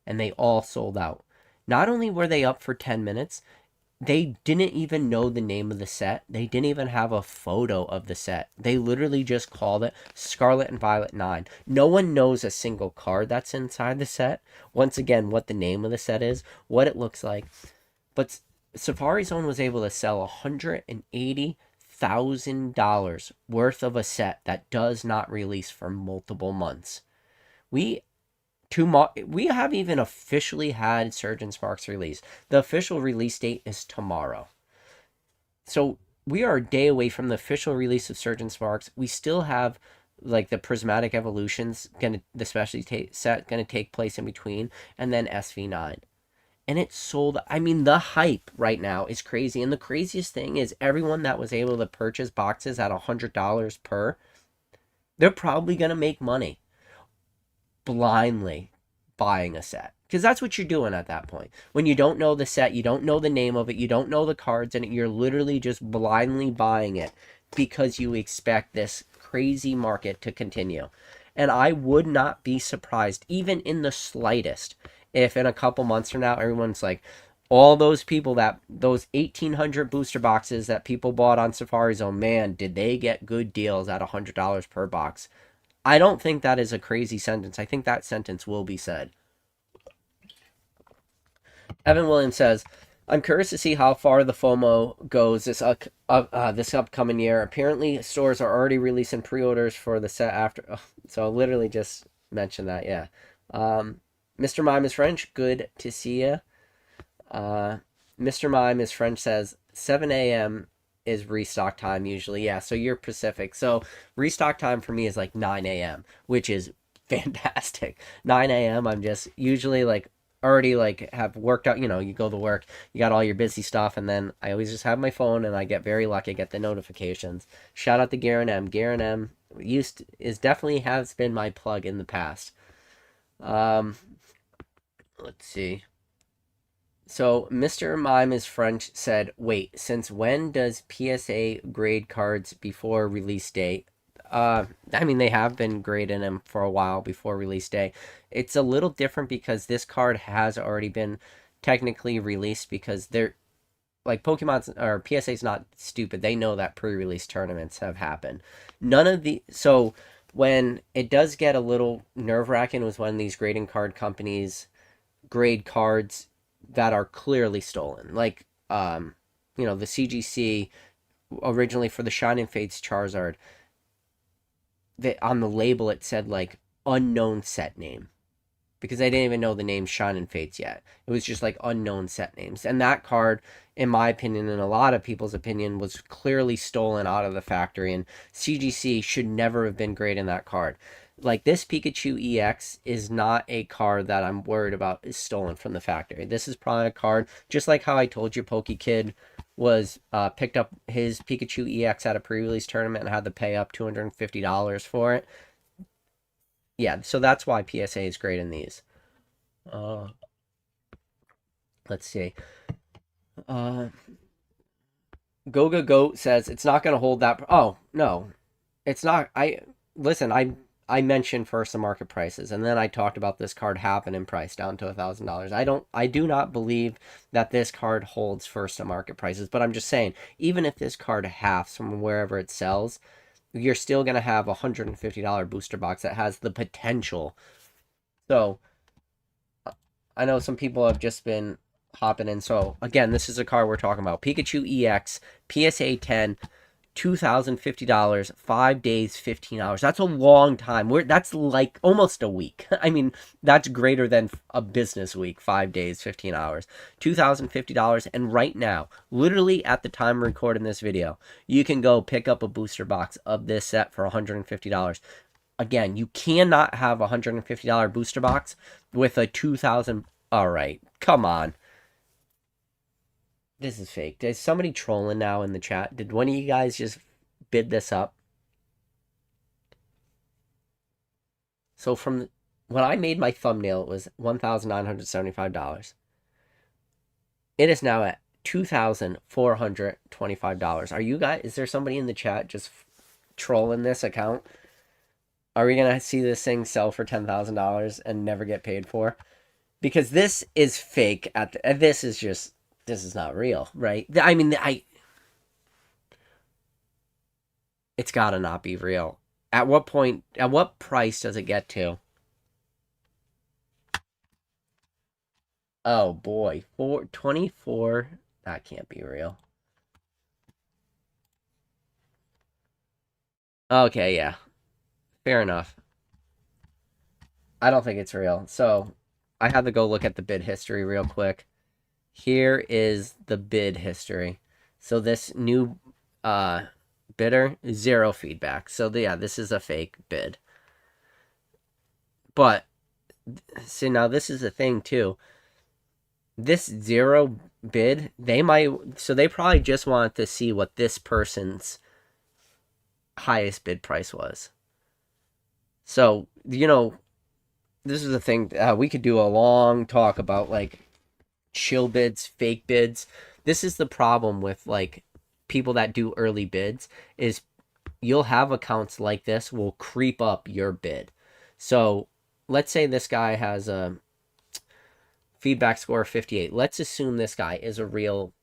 and they all sold out. Not only were they up for 10 minutes, They didn't even know the name of the set. They didn't even have a photo of the set. They literally just called it Scarlet and Violet 9. No one knows a single card that's inside the set. Once again, what the name of the set is, what it looks like. But Safari Zone was able to sell $180,000 worth of a set that does not release for multiple months. We we have even officially had Surge and Sparks release. The official release date is tomorrow. So we are a day away from the official release of Surge and Sparks. We still have like the Prismatic Evolutions the specialty set gonna take place in between, and then SV9. And it sold. I mean, the hype right now is crazy. And the craziest thing is everyone that was able to purchase boxes at $100 per, they're probably gonna make money blindly buying a set, because that's what you're doing at that point. When you don't know the set, you don't know the name of it, you don't know the cards in it, you're literally just blindly buying it because you expect this crazy market to continue. And I would not be surprised, even in the slightest, if in a couple months from now everyone's like, all those people that those 1,800 booster boxes that people bought on Safari Zone, man, did they get good deals at $100 per box. I don't think that is a crazy sentence. I think that sentence will be said. Evan Williams says, I'm curious to see how far the FOMO goes this upcoming year. Apparently, stores are already releasing pre-orders for the set after. Oh, so I literally just mentioned that, yeah. Mr. Mime is French. Good to see you. Mr. Mime is French says, 7 a.m. is restock time usually. Yeah, so you're Pacific. So restock time for me is like 9 a.m., which is fantastic. 9 a.m. I'm just usually like already like have worked out, you go to work, you got all your busy stuff, and then I always just have my phone and I get very lucky, I get the notifications. Shout out to Garen M. Garen M definitely has been my plug in the past. Let's see. So Mr. Mime is French said, wait, since when does PSA grade cards before release date? I mean, they have been grading them for a while before release day. It's a little different because this card has already been technically released, because they're like Pokemon's or PSA's not stupid. They know that pre-release tournaments have happened. None of the so when it does get a little nerve-wracking was when these grading card companies grade cards that are clearly stolen. Like the CGC originally for the Shining Fates Charizard, that on the label it said like unknown set name, because they didn't even know the name Shining Fates yet. It was just like unknown set names. And that card, in my opinion, and a lot of people's opinion, was clearly stolen out of the factory, and CGC should never have been grading that card. Like, this Pikachu EX is not a card that I'm worried about is stolen from the factory. This is probably a card, just like how I told you PokeKid was picked up his Pikachu EX at a pre-release tournament and had to pay up $250 for it. Yeah, so that's why PSA is great in these. Let's see. Goga Goat says it's not going to hold that. Oh no, it's not. Listen. I mentioned first the market prices, and then I talked about this card halving in price down to $1,000. I do not believe that this card holds first to market prices, but I'm just saying, even if this card halves from wherever it sells, you're still going to have a $150 booster box that has the potential. So I know some people have just been hopping in. So again, this is a card we're talking about. Pikachu EX, PSA 10, $2,050, 5 days, 15 hours. That's a long time. That's like almost a week. I mean, that's greater than a business week. 5 days, 15 hours, $2,050. And right now, literally at the time of recording this video, you can go pick up a booster box of this set for $150. Again, you cannot have a $150 booster box with a 2,000. All right, come on. This is fake. Is somebody trolling now in the chat? Did one of you guys just bid this up? So from when I made my thumbnail, it was $1,975. It is now at $2,425. Are you guys? Is there somebody in the chat just trolling this account? Are we gonna see this thing sell for $10,000 and never get paid for? Because this is fake. This is just this is not real, right? I mean, it's got to not be real. At what point, at what price does it get to? Oh boy, 424. That can't be real. Okay, yeah, fair enough. I don't think it's real. So I had to go look at the bid history real quick. Here is the bid history. So this new uh bidder, zero feedback. So yeah, this is a fake bid. But see, now this is a thing too. This zero bid, they might, so they probably just wanted to see what this person's highest bid price was. So, this is a thing we could do a long talk about, like, chill bids, fake bids. This is the problem with, like, people that do early bids is you'll have accounts like this will creep up your bid. So let's say this guy has a feedback score of 58. Let's assume this guy is a real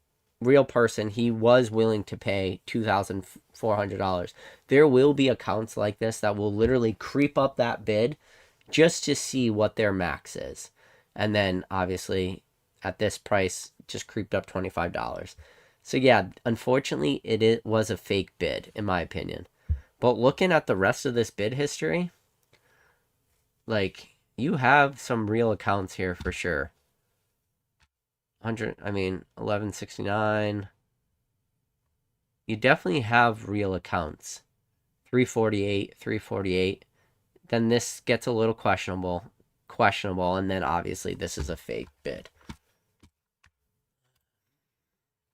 person. He was willing to pay $2,400. There will be accounts like this that will literally creep up that bid just to see what their max is. And then obviously at this price just creeped up $25. So yeah, unfortunately it was a fake bid in my opinion. But looking at the rest of this bid history, like, you have some real accounts here for sure. 1169. You definitely have real accounts. 348, 348. Then this gets a little questionable, and then obviously this is a fake bid.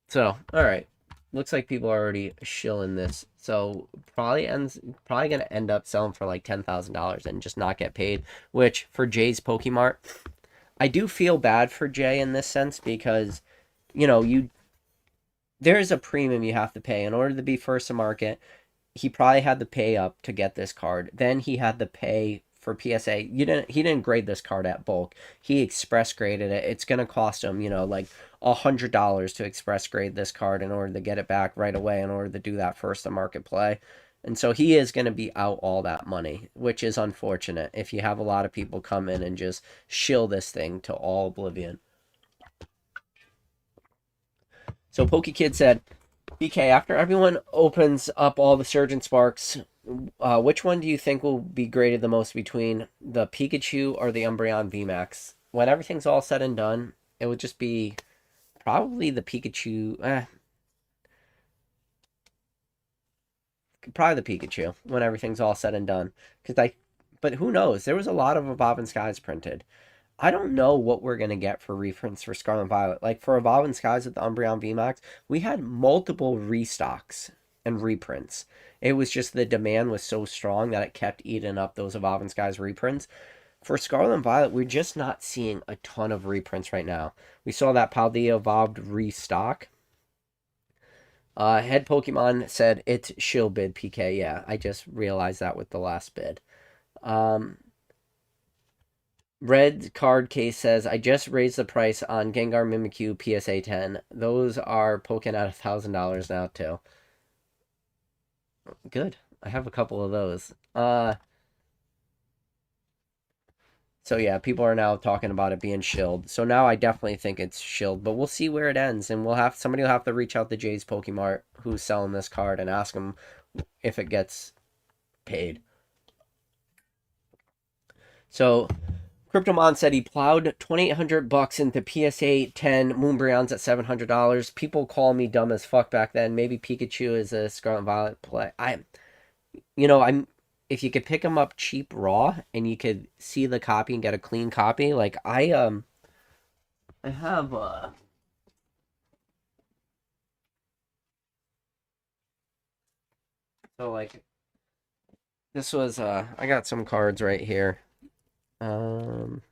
So, all right. Looks like people are already shilling this. So probably gonna end up selling for like $10,000 and just not get paid. Which for Jay's Pokemart, I do feel bad for Jay in this sense because, there is a premium you have to pay in order to be first to market. He probably had to pay up to get this card. Then he had to pay for PSA. He didn't grade this card at bulk. He express graded it. It's gonna cost him, like $100 to express grade this card in order to get it back right away in order to do that first to market play. And so he is going to be out all that money, which is unfortunate if you have a lot of people come in and just shill this thing to all oblivion. So PokeKid said, BK, after everyone opens up all the Surgeon Sparks, which one do you think will be graded the most between the Pikachu or the Umbreon VMAX? When everything's all said and done, it would just be probably the Pikachu. Probably the Pikachu when everything's all said and done. But who knows? There was a lot of Evolving Skies printed. I don't know what we're gonna get for reprints for Scarlet and Violet. Like for Evolving Skies with the Umbreon VMAX, we had multiple restocks and reprints. It was just the demand was so strong that it kept eating up those Evolving Skies reprints. For Scarlet and Violet, we're just not seeing a ton of reprints right now. We saw that Paldea Evolved restock. Head Pokemon said it's shill bid PK. Yeah, I just realized that with the last bid. Red Card Case says, I just raised the price on Gengar Mimikyu PSA 10. Those are poking at $1,000 now, too. Good. I have a couple of those. So yeah, people are now talking about it being shilled. So now I definitely think it's shilled, but we'll see where it ends, and somebody will have to reach out to Jay's Pokemart who's selling this card and ask him if it gets paid. So Cryptomon said he plowed $2,800 into PSA 10 Moonbreons at $700. People call me dumb as fuck back then. Maybe Pikachu is a Scarlet and Violet play. I'm if you could pick them up cheap raw and you could see the copy and get a clean copy, like I have so like this was I got some cards right here. Um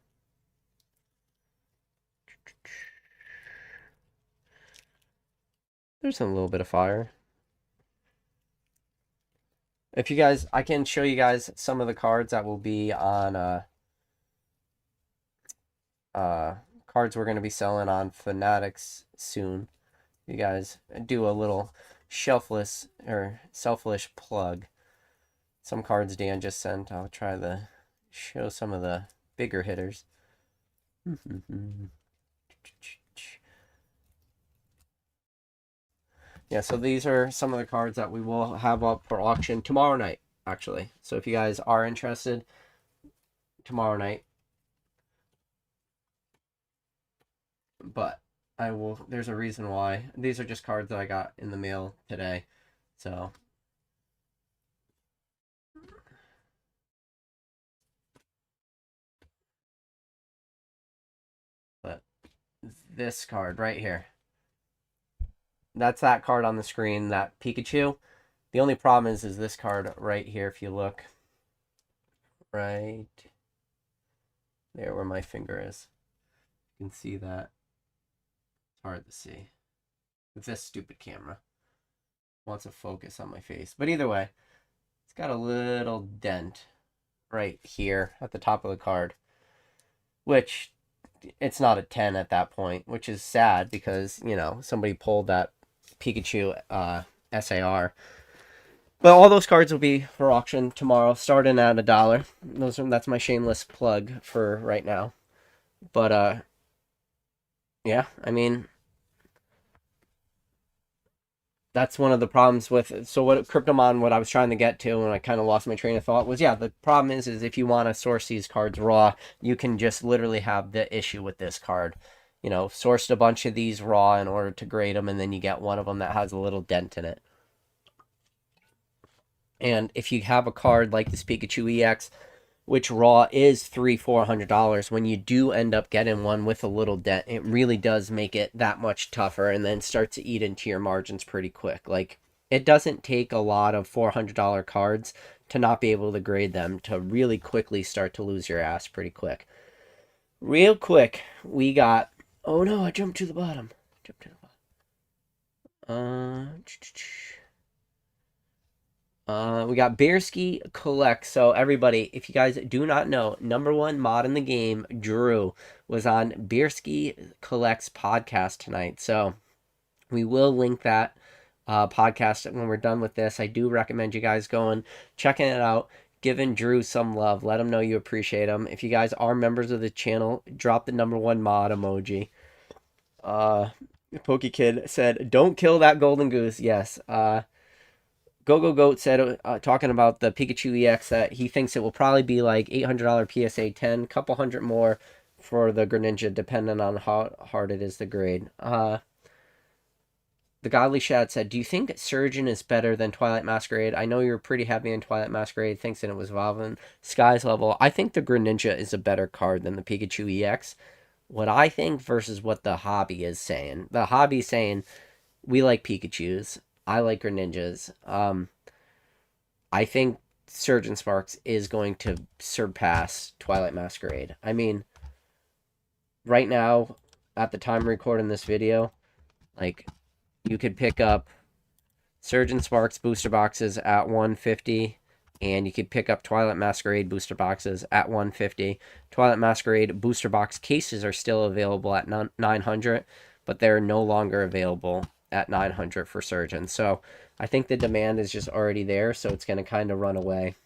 there's a little bit of fire. If you guys, I can show you guys some of the cards that will be on cards we're going to be selling on Fanatics soon. You guys do a little shelfless or selfish plug. Some cards Dan just sent. I'll try to show some of the bigger hitters. Yeah, so these are some of the cards that we will have up for auction tomorrow night, actually. So if you guys are interested, tomorrow night. But I will, there's a reason why. These are just cards that I got in the mail today. So but this card right here. That's that card on the screen, that Pikachu. The only problem is this card right here, if you look. Right there where my finger is. You can see that. It's hard to see. With this stupid camera. Wants to focus on my face. But either way, it's got a little dent right here at the top of the card. Which, it's not a 10 at that point, which is sad because, you know, somebody pulled that Pikachu SAR. But all those cards will be for auction tomorrow, starting at $1. That's my shameless plug for right now. But yeah, I mean, that's one of the problems with. So what Cryptomon, what I was trying to get to, and I kind of lost my train of thought, was yeah, the problem is if you want to source these cards raw, you can just literally have the issue with this card. You know, sourced a bunch of these raw in order to grade them, and then you get one of them that has a little dent in it. And if you have a card like this Pikachu EX, which raw is $300-400, when you do end up getting one with a little dent, it really does make it that much tougher and then start to eat into your margins pretty quick. Like, it doesn't take a lot of $400 cards to not be able to grade them to really quickly start to lose your ass pretty quick. Real quick, we got... Oh no, I jumped to the bottom. We got Bearski Collect. So everybody, if you guys do not know, #1 mod in the game, Drew, was on Bearski Collect's podcast tonight. So we will link that podcast when we're done with this. I do recommend you guys going, checking it out, giving Drew some love. Let him know you appreciate him. If you guys are members of the channel, drop the #1 mod emoji. PokeKid said, don't kill that golden goose. Yes. Go Goat said, talking about the Pikachu EX, that he thinks it will probably be like $800 PSA 10, couple hundred more for the Greninja, depending on how hard it is to grade. The Godly Shad said, do you think Surgeon is better than Twilight Masquerade? I know you're pretty heavy in Twilight Masquerade, thinks that it was evolving. Sky's Level. I think the Greninja is a better card than the Pikachu EX. What I think versus what the hobby is saying. The hobby is saying, we like Pikachus. I like Greninjas. I think Surgeon Sparks is going to surpass Twilight Masquerade. I mean, right now, at the time recording this video, like, you could pick up Surgeon Sparks booster boxes at $150, and you could pick up Twilight Masquerade booster boxes at $150. Twilight Masquerade booster box cases are still available at $900, but they're no longer available at $900 for Surgeon. So I think the demand is just already there, so it's going to kind of run away.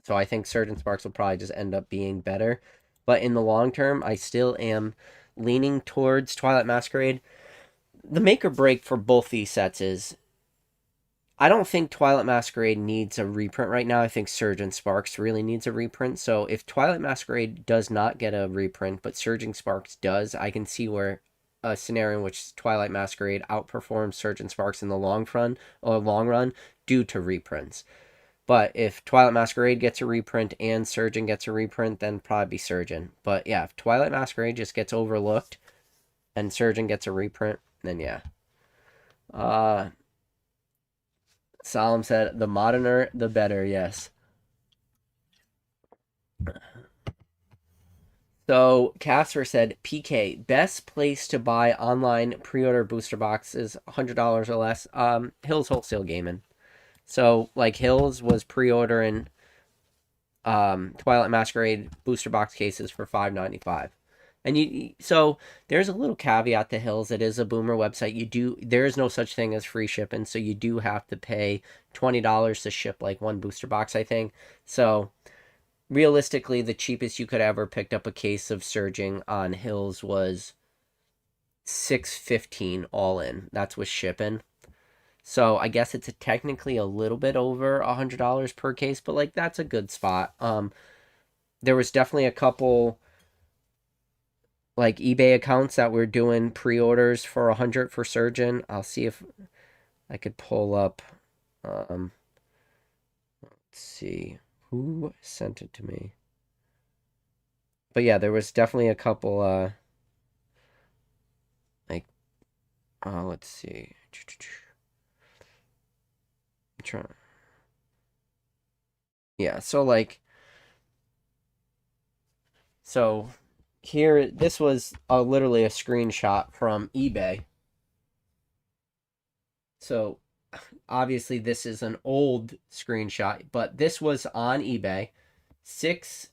So I think Surgeon Sparks will probably just end up being better. But in the long term, I still am leaning towards Twilight Masquerade. The make or break for both these sets is, I don't think Twilight Masquerade needs a reprint right now. I think Surgeon Sparks really needs a reprint. So if Twilight Masquerade does not get a reprint, but Surging Sparks does, I can see where a scenario in which Twilight Masquerade outperforms Surgeon Sparks in the long run due to reprints. But if Twilight Masquerade gets a reprint and Surgeon gets a reprint, then probably Surgeon. But yeah, if Twilight Masquerade just gets overlooked and Surgeon gets a reprint, then yeah. Solemn said, the moderner, the better, yes. So Casper said, PK, best place to buy online pre-order booster boxes, $100 or less. Hills Wholesale Gaming. So like Hills was pre-ordering Twilight Masquerade booster box cases for $5.95. And so there's a little caveat to Hills. It is a Boomer website. There is no such thing as free shipping, so you do have to pay $20 to ship like one booster box, I think. So realistically, the cheapest you could ever picked up a case of Surging on Hills was $6.15 all in. That's with shipping. So I guess it's technically a little bit over $100 per case, but like that's a good spot. There was definitely a couple like eBay accounts that were doing pre-orders for 100 for Surgeon. I'll see if I could pull up. Um, let's see who sent it to me. But yeah, there was definitely a couple. Like, let's see. I'm trying. Yeah, so here, this was literally a screenshot from eBay. So obviously this is an old screenshot, but this was on eBay. 6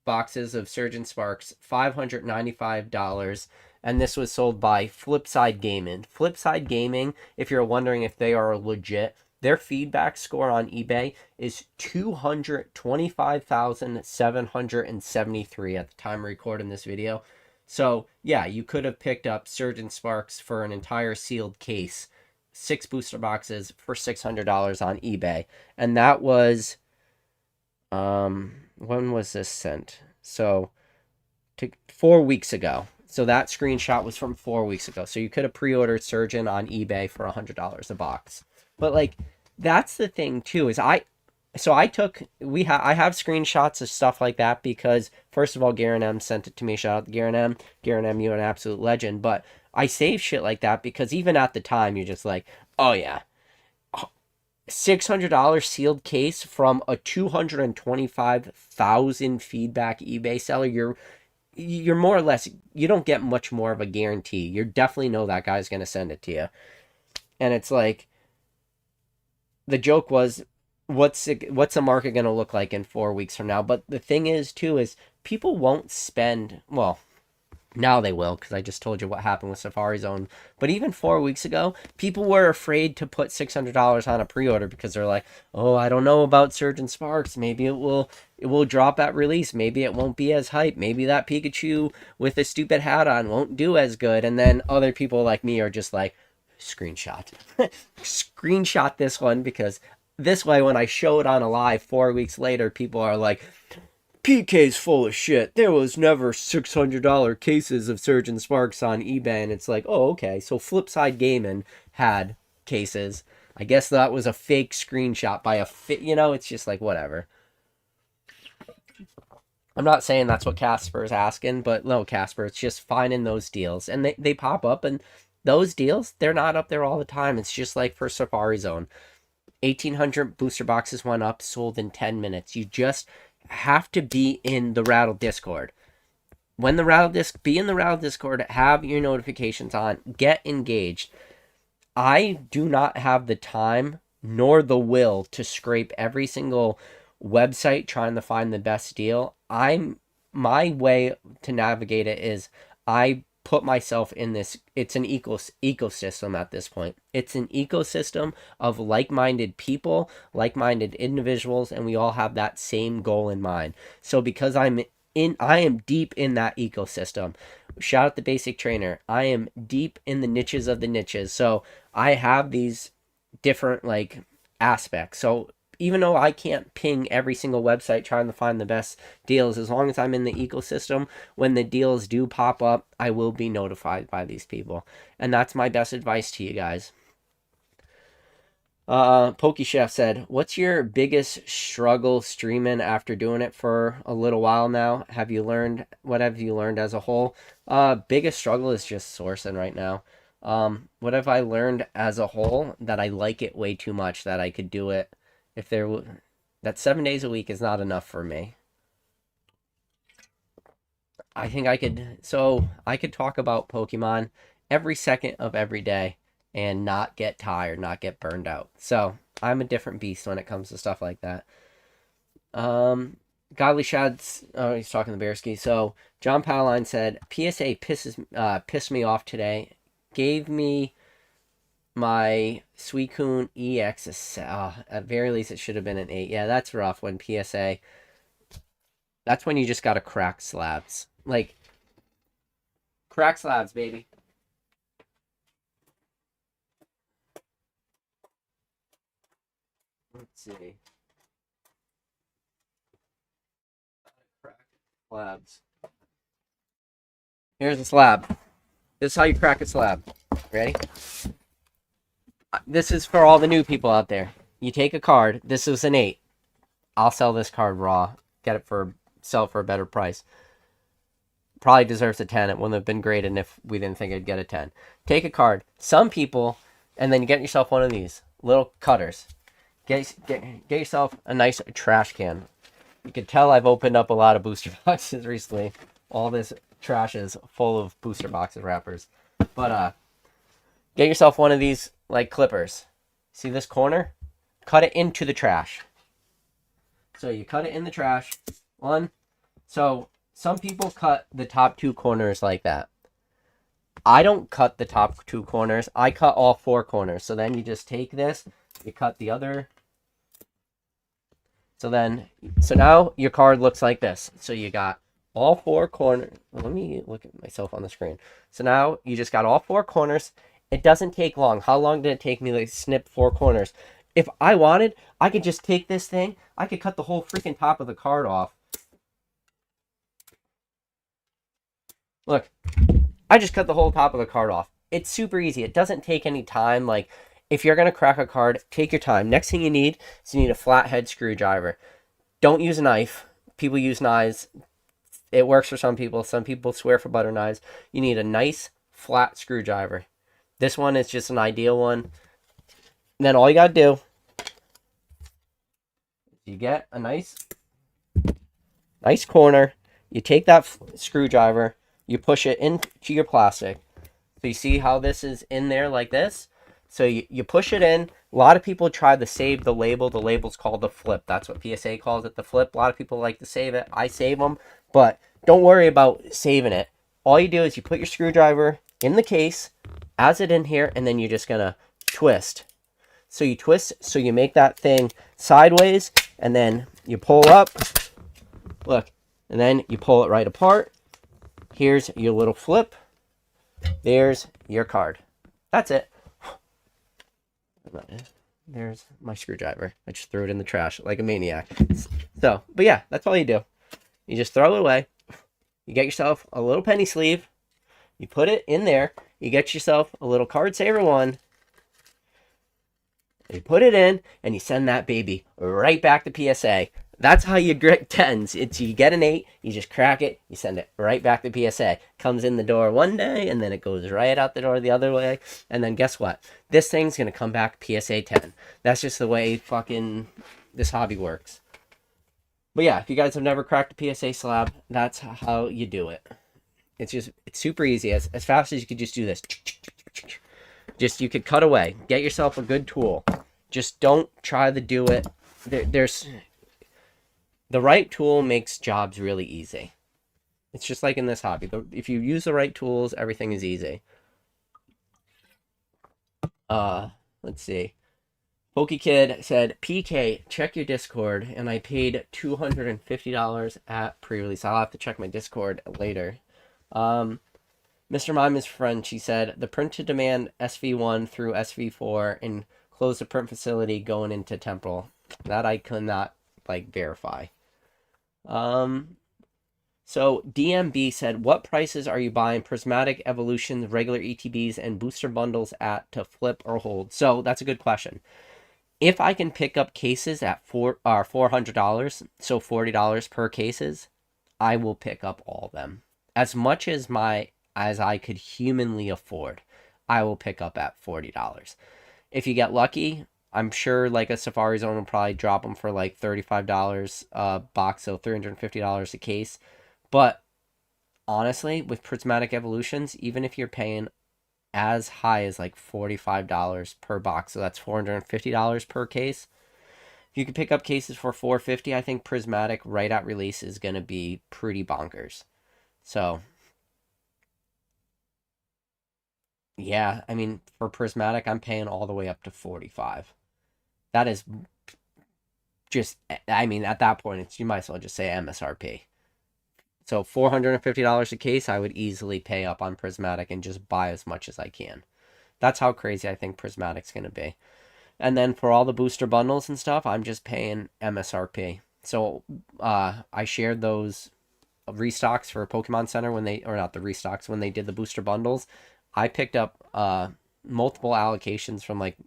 boxes of Surgeon Sparks, $595, and this was sold by Flipside Gaming. Flipside Gaming, if you're wondering if they are legit, their feedback score on eBay is 225,773 at the time of recording this video. So yeah, you could have picked up Surgeon Sparks for an entire sealed case, 6 booster boxes for $600 on eBay, and that was when was this sent? So 4 weeks ago. So that screenshot was from 4 weeks ago. So you could have pre-ordered Surgeon on eBay for $100 a box. But like that's the thing too, is I have screenshots of stuff like that because first of all, Garen M sent it to me. Shout out to Garen M. Garen M, you're an absolute legend. But I save shit like that because even at the time you're just like, oh yeah, $600 sealed case from a 225,000 feedback eBay seller. You're more or less, you don't get much more of a guarantee. You definitely know that guy's going to send it to you. And it's like, the joke was, what's the market going to look like in 4 weeks from now? But the thing is too, is people won't spend, well, now they will, because I just told you what happened with Safari Zone. But even 4 weeks ago, people were afraid to put $600 on a pre-order because they're like, "Oh, I don't know about Surgeon Sparks. Maybe it will drop at release. Maybe it won't be as hype. Maybe that Pikachu with a stupid hat on won't do as good." And then other people like me are just like, "Screenshot, screenshot this one," because this way, when I show it on a live 4 weeks later, people are like, PK's full of shit. There was never $600 cases of Surgeon Sparks on eBay. And it's like, oh, okay. So Flipside Gaming had cases. I guess that was a fake screenshot by it's just like, whatever. I'm not saying that's what Casper's asking, but no, Casper, it's just finding those deals. And they pop up, and those deals, they're not up there all the time. It's just like for Safari Zone. 1,800 booster boxes went up, sold in 10 minutes. You just have to be in the Rattle Discord. Be in the Rattle Discord, have your notifications on, get engaged. I do not have the time nor the will to scrape every single website trying to find the best deal. My way to navigate it is I put myself in this. It's an ecosystem at this point. It's an ecosystem of like-minded people, like-minded individuals, and we all have that same goal in mind. So because I am deep in that ecosystem. Shout out the Basic Trainer. I am deep in the niches of the niches. So I have these different like aspects. So even though I can't ping every single website trying to find the best deals, as long as I'm in the ecosystem, when the deals do pop up, I will be notified by these people. And that's my best advice to you guys. Pokechef said, "What's your biggest struggle streaming after doing it for a little while now? What have you learned as a whole?" Biggest struggle is just sourcing right now. What have I learned as a whole? That I like it way too much, that I could do it if that 7 days a week is not enough for me. I think I could talk about Pokemon every second of every day and not get tired, not get burned out. So I'm a different beast when it comes to stuff like that. Godly Shad's, oh, he's talking to Bearski. So John Paline said, PSA pissed me off today. Gave me my Suicune EX. At very least, it should have been an 8. Yeah, that's rough when PSA. That's when you just got to crack slabs. Like, crack slabs, baby. Let's see. Crack slabs. Here's a slab. This is how you crack a slab. Ready? This is for all the new people out there. You take a card. This is an 8. I'll sell this card raw. Sell for a better price. Probably deserves a 10. It wouldn't have been great if we didn't think it'd get a 10. Take a card. Some people, and then you get yourself one of these little cutters. Get yourself a nice trash can. You can tell I've opened up a lot of booster boxes recently. All this trash is full of booster boxes wrappers. But get yourself one of these like clippers. See this corner? Cut it into the trash. So you cut it in the trash. One. So some people cut the top 2 corners like that. I don't cut the top 2 corners. I cut all 4 corners. So then you just take this, you cut the other. So now your card looks like this. So you got all 4 corners. Let me look at myself on the screen. So now you just got all 4 corners. It doesn't take long. How long did it take me to snip 4 corners? If I wanted, I could just take this thing. I could cut the whole freaking top of the card off. Look, I just cut the whole top of the card off. It's super easy. It doesn't take any time. Like, if you're going to crack a card, take your time. Next thing you need is you need a flathead screwdriver. Don't use a knife. People use knives. It works for some people. Some people swear for butter knives. You need a nice flat screwdriver. This one is just an ideal one. And then all you got to do, you get a nice corner. You take that screwdriver. You push it into your plastic. So you see how this is in there like this? So you push it in. A lot of people try to save the label. The label's called the flip. That's what PSA calls it, the flip. A lot of people like to save it. I save them. But don't worry about saving it. All you do is you put your screwdriver in the case, as it in here, and then you're just going to twist. So you twist, so you make that thing sideways, and then you pull up. Look, and then you pull it right apart. Here's your little flip. There's your card. That's it. There's my screwdriver. I just threw it in the trash like a maniac. So, but yeah, that's all you do. You just throw it away. You get yourself a little penny sleeve. You put it in there. You get yourself a little card saver one. You put it in, and you send that baby right back to PSA. That's how you get 10s. It's you get an 8, you just crack it, you send it right back to PSA. Comes in the door one day, and then it goes right out the door the other way. And then guess what? This thing's going to come back PSA 10. That's just the way fucking this hobby works. But yeah, if you guys have never cracked a PSA slab, that's how you do it. It's super easy. As fast as you could just do this. Just, you could cut away. Get yourself a good tool. Just don't try to do it. The right tool makes jobs really easy. It's just like in this hobby. If you use the right tools, everything is easy. Let's see. PokeKid said, PK, check your Discord, and I paid $250 at pre-release. I'll have to check my Discord later. Mr. Mime's friend, she said, the print to demand SV1 through SV4 and close the print facility going into Temporal. That I could not, verify. So DMB said, what prices are you buying Prismatic Evolutions, regular ETBs, and booster bundles at to flip or hold? So that's a good question. If I can pick up cases at $400, so $40 per cases, I will pick up all of them. As much as I could humanly afford, I will pick up at $40. If you get lucky, I'm sure a Safari Zone will probably drop them for $35 a box, so $350 a case. But honestly, with Prismatic Evolutions, even if you're paying as high as $45 per box, so that's $450 per case, If you could pick up cases for 450, I think Prismatic right at release is going to be pretty bonkers. So, yeah, I mean, for Prismatic, I'm paying all the way up to 45. That is just, I mean, at that point, you might as well just say MSRP. So $450 a case, I would easily pay up on Prismatic and just buy as much as I can. That's how crazy I think Prismatic's going to be. And then for all the booster bundles and stuff, I'm just paying MSRP. So I shared those restocks for Pokemon Center when they, or not the restocks, when they did the booster bundles. I picked up multiple allocations from, like,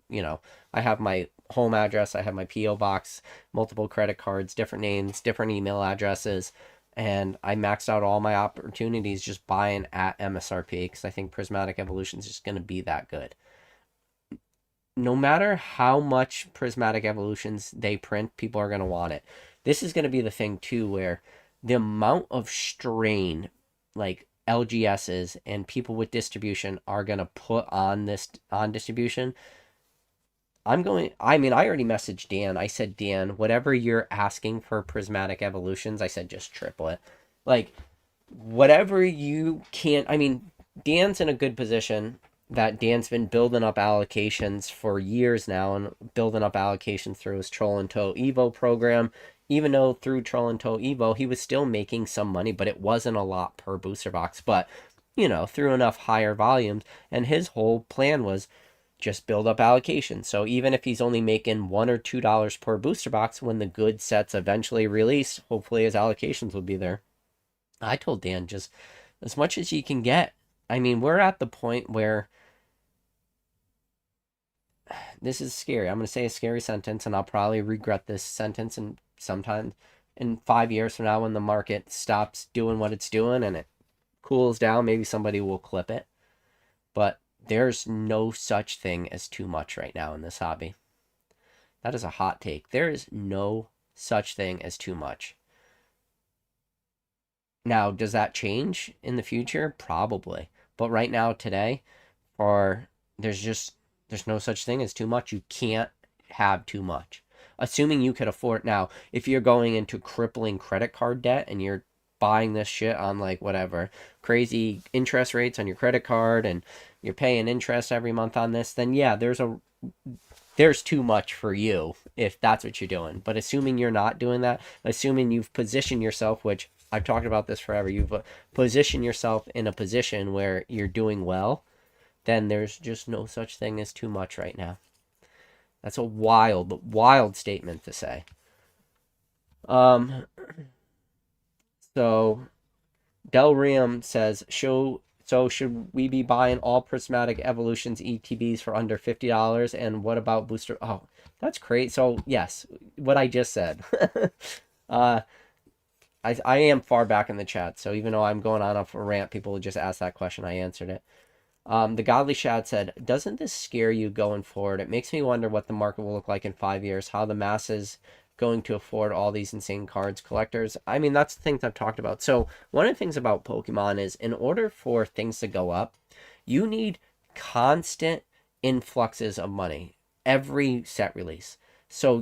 I have my home address, I have my PO box, multiple credit cards, different names, different email addresses, and I maxed out all my opportunities just buying at MSRP because I think Prismatic Evolutions is just going to be that good. No matter how much Prismatic Evolutions they print, people are going to want it. This is going to be the thing too, where the amount of strain, like LGSs and people with distribution are going to put on this, on distribution. I mean, I already messaged Dan. I said, Dan, whatever you're asking for Prismatic Evolutions, I said, just triple it. Like, whatever you can. I mean, Dan's in a good position that Dan's been building up allocations for years now and building up allocations through his Troll and Toe Evo program. Even though through Troll and Toe Evo, he was still making some money, but it wasn't a lot per booster box. But, through enough higher volumes, and his whole plan was just build up allocations. So even if he's only making $1 or $2 per booster box, when the good sets eventually release, hopefully his allocations will be there. I told Dan, just as much as you can get. I mean, we're at the point where this is scary. I'm going to say a scary sentence, and I'll probably regret this sentence and sometime in 5 years from now when the market stops doing what it's doing and it cools down, maybe somebody will clip it. But there's no such thing as too much right now in this hobby. That is a hot take. There is no such thing as too much. Now, does that change in the future? Probably. But right now, today, or there's no such thing as too much. You can't have too much. Assuming you could afford. Now, if you're going into crippling credit card debt and you're buying this shit on, like, whatever crazy interest rates on your credit card and you're paying interest every month on this, then yeah, there's too much for you if that's what you're doing. But assuming you're not doing that, assuming you've positioned yourself, which I've talked about this forever, you've positioned yourself in a position where you're doing well, then there's just no such thing as too much right now. That's a wild, wild statement to say. So Del Riam says, so should we be buying all Prismatic Evolutions ETBs for under $50? And what about booster? Oh, that's great. So yes, what I just said. I am far back in the chat, so even though I'm going on a rant, people just ask that question. I answered it. The Godly Shad said, doesn't this scare you going forward? It makes me wonder what the market will look like in 5 years, how the masses going to afford all these insane cards, collectors. I mean, that's the things I've talked about. So one of the things about Pokemon is, in order for things to go up, you need constant influxes of money every set release. So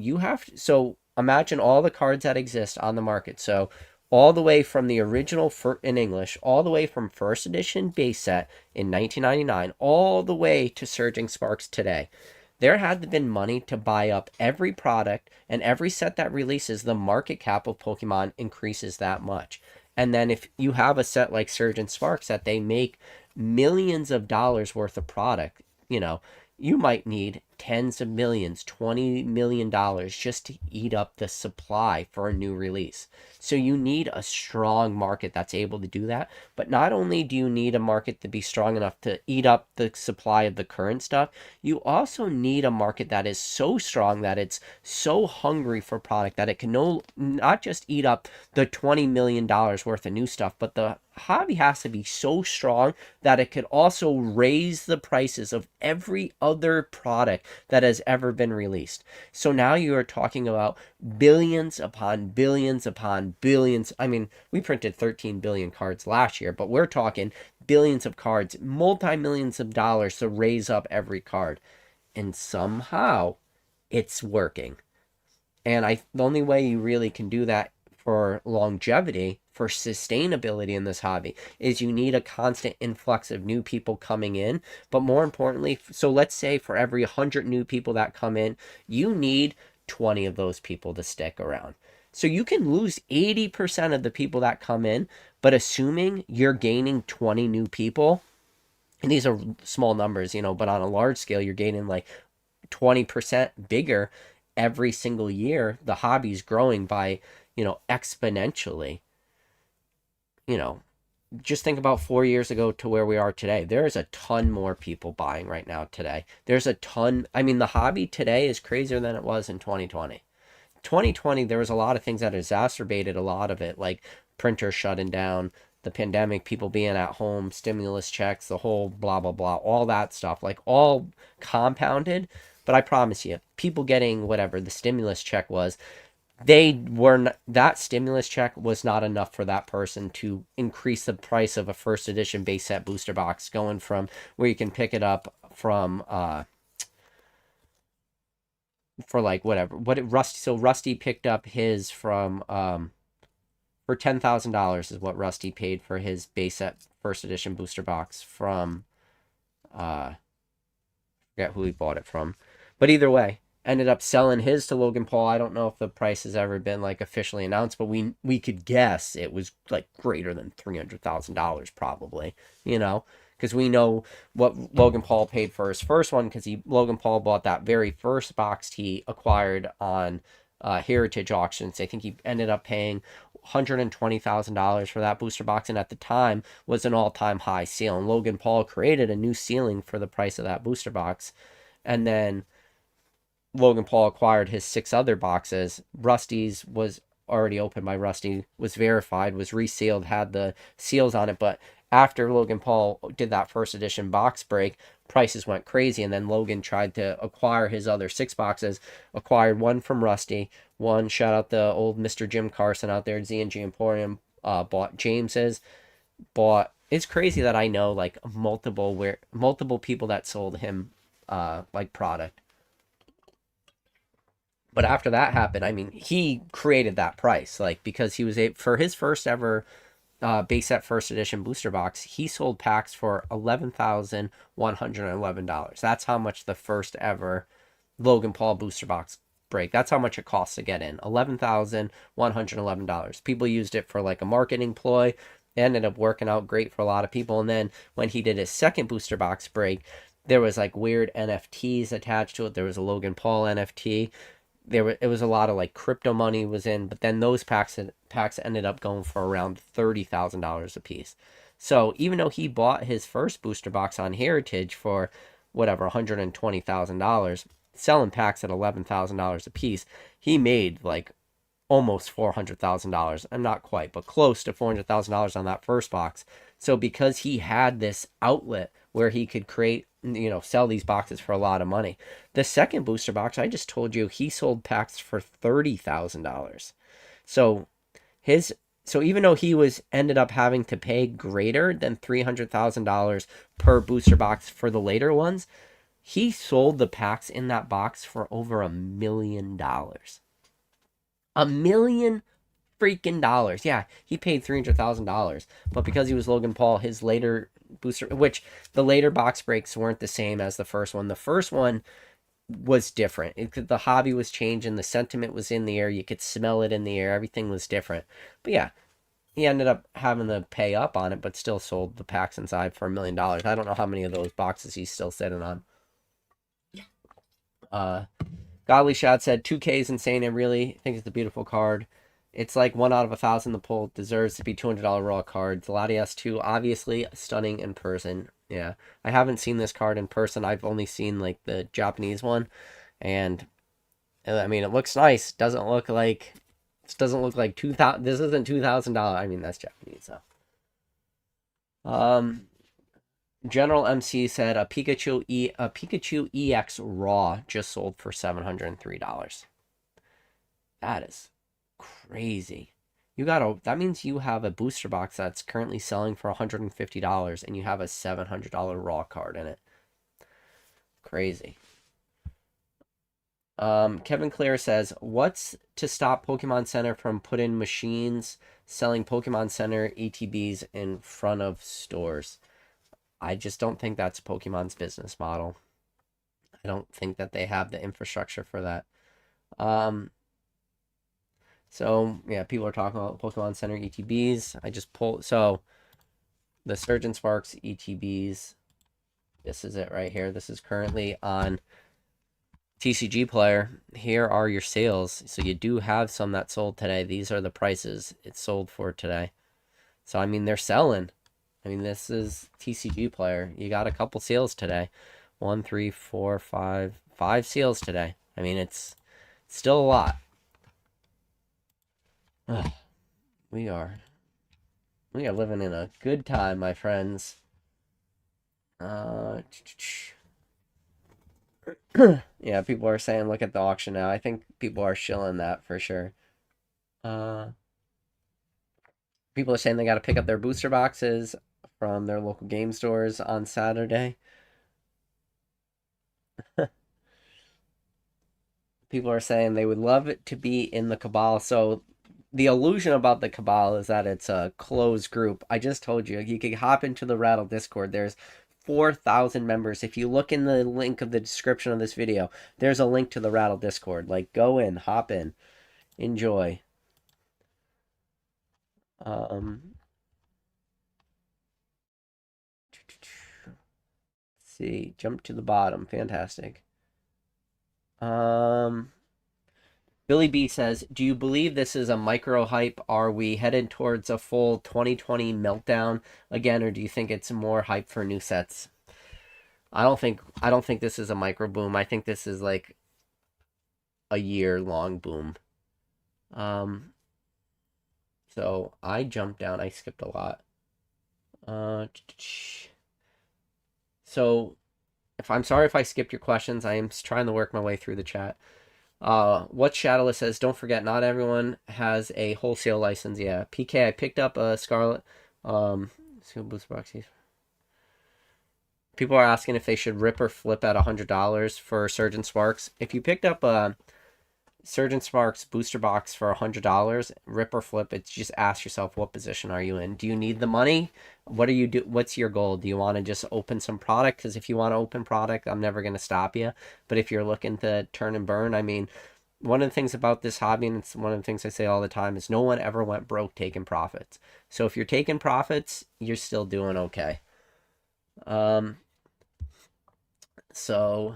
imagine all the cards that exist on the market. So all the way from the original in English, all the way from first edition base set in 1999, all the way to Surging Sparks today. There had been money to buy up every product, and every set that releases, the market cap of Pokemon increases that much. And then if you have a set like Surging Sparks that they make millions of dollars worth of product, you might need tens of millions, $20 million just to eat up the supply for a new release. So you need a strong market that's able to do that. But not only do you need a market to be strong enough to eat up the supply of the current stuff, you also need a market that is so strong that it's so hungry for product that it can not just eat up the $20 million worth of new stuff, but the hobby has to be so strong that it could also raise the prices of every other product that has ever been released. So now you are talking about billions upon billions upon billions. I mean, we printed 13 billion cards last year, but we're talking billions of cards, multi-millions of dollars to raise up every card. And somehow it's working. And the only way you really can do that for longevity, for sustainability in this hobby, is you need a constant influx of new people coming in. But more importantly, so let's say for every 100 new people that come in, you need 20 of those people to stick around. So you can lose 80% of the people that come in, but assuming you're gaining 20 new people, and these are small numbers, but on a large scale, you're gaining like 20% bigger every single year. The hobby's growing by, exponentially. You know, just think about 4 years ago to where we are today. There's a ton more people buying right now today. There's a ton. I mean, the hobby today is crazier than it was in 2020. 2020, there was a lot of things that exacerbated a lot of it, like printers shutting down, the pandemic, people being at home, stimulus checks, the whole blah, blah, blah, all that stuff, like all compounded. But I promise you, people getting whatever the stimulus check was, that stimulus check was not enough for that person to increase the price of a first edition base set booster box, going from where you can pick it up from for like whatever Rusty. So Rusty picked up his from for $10,000 is what Rusty paid for his base set first edition booster box from uh forget who he bought it from, but either way, ended up selling his to Logan Paul. I don't know if the price has ever been like officially announced, but we could guess it was like greater than $300,000 probably, because we know what Logan Paul paid for his first one, because Logan Paul bought that very first box he acquired on Heritage auctions. I think he ended up paying $120,000 for that booster box, and at the time was an all-time high seal. And Logan Paul created a new ceiling for the price of that booster box, and then Logan Paul acquired his 6 other boxes. Rusty's was already opened by Rusty, was verified, was resealed, had the seals on it. But after Logan Paul did that first edition box break, prices went crazy. And then Logan tried to acquire his other 6 boxes, acquired one from Rusty, one, shout out the old Mr. Jim Carson out there at Z&G Emporium, bought James's, it's crazy that I know like multiple people that sold him like product. But after that happened, I mean, he created that price, like because he was for his first ever base set first edition booster box, he sold packs for $11,111. That's how much the first ever Logan Paul booster box break. That's how much it costs to get in. $11,111. People used it for like a marketing ploy. It ended up working out great for a lot of people. And then when he did his second booster box break, there was like weird NFTs attached to it. There was a Logan Paul NFT. It was a lot of like crypto money was in, but then those packs ended up going for around $30,000 a piece. So even though he bought his first booster box on Heritage for whatever $120,000, selling packs at $11,000 a piece, he made like almost $400,000, and not quite, but close to $400,000 on that first box. So because he had this outlet where he could create, sell these boxes for a lot of money. The second booster box, I just told you, he sold packs for $30,000. So his so even though he ended up having to pay greater than $300,000 per booster box for the later ones, he sold the packs in that box for over $1 million. $1 million freaking dollars. Yeah, he paid $300,000, but because he was Logan Paul, his later booster, which the later box breaks weren't the same as the first one. The first one was different. The hobby was changing. The sentiment was in the air. You could smell it in the air. Everything was different. But yeah, he ended up having to pay up on it, but still sold the packs inside for $1 million. I don't know how many of those boxes he's still sitting on. Uh, Godly Shad said 2K is insane. I really think it's a beautiful card. It's like 1 out of 1,000. The pull deserves to be $200 raw cards. Latias 2, obviously stunning in person. Yeah, I haven't seen this card in person. I've only seen like the Japanese one, and I mean it looks nice. Doesn't look like 2,000. This isn't $2,000. I mean that's Japanese. So, General MC said a Pikachu EX Raw just sold for $703. That is crazy. That means you have a booster box that's currently selling for $150 and you have a $700 raw card in it. Crazy. Kevin Clear says, "What's to stop Pokemon Center from putting machines selling Pokemon Center ETBs in front of stores?" I just don't think that's Pokemon's business model. I don't think that they have the infrastructure for that. Um, so yeah, people are talking about Pokemon Center ETBs. I just pulled the Surgeon Sparks ETBs. This is it right here. This is currently on TCG Player. Here are your sales. So you do have some that sold today. These are the prices it sold for today. So I mean, they're selling. I mean, this is TCG Player. You got a couple sales today. 1, 3, 4, 5 sales today. I mean, it's still a lot. Ugh, we are living in a good time, my friends. Yeah, people are saying look at the auction now. I think people are shilling that for sure. Uh, People are saying they got to pick up their booster boxes from their local game stores on Saturday. People are saying they would love it to be in the Cabal. So the illusion about the Cabal is that it's a closed group. I just told you, you could hop into the Rattle Discord. There's 4,000 members. If you look in the link of the description of this video, there's a link to the Rattle Discord. Like, go in, hop in, enjoy. Let's see, jump to the bottom. Fantastic. Billy B says, "Do you believe this is a micro hype? Are we headed towards a full 2020 meltdown again, or do you think it's more hype for new sets?" I don't think this is a micro boom. I think this is like a year long boom. Um, so I jumped down. I skipped a lot. So if I'm sorry if I skipped your questions, I am trying to work my way through the chat. What Shadowless says, don't forget, not everyone has a wholesale license. Yeah, PK, I picked up a Scarlet. Boost boxes. People are asking if they should rip or flip at $100 for Surgeon Sparks. If you picked up a Surgeon Sparks booster box for $100, rip or flip, it's just ask yourself, what position are you in? Do you need the money? What's your goal? Do you want to just open some product? Because if you want to open product, I'm never going to stop you. But if you're looking to turn and burn, I mean, one of the things about this hobby, and it's one of the things I say all the time, is no one ever went broke taking profits. So if you're taking profits, you're still doing okay. So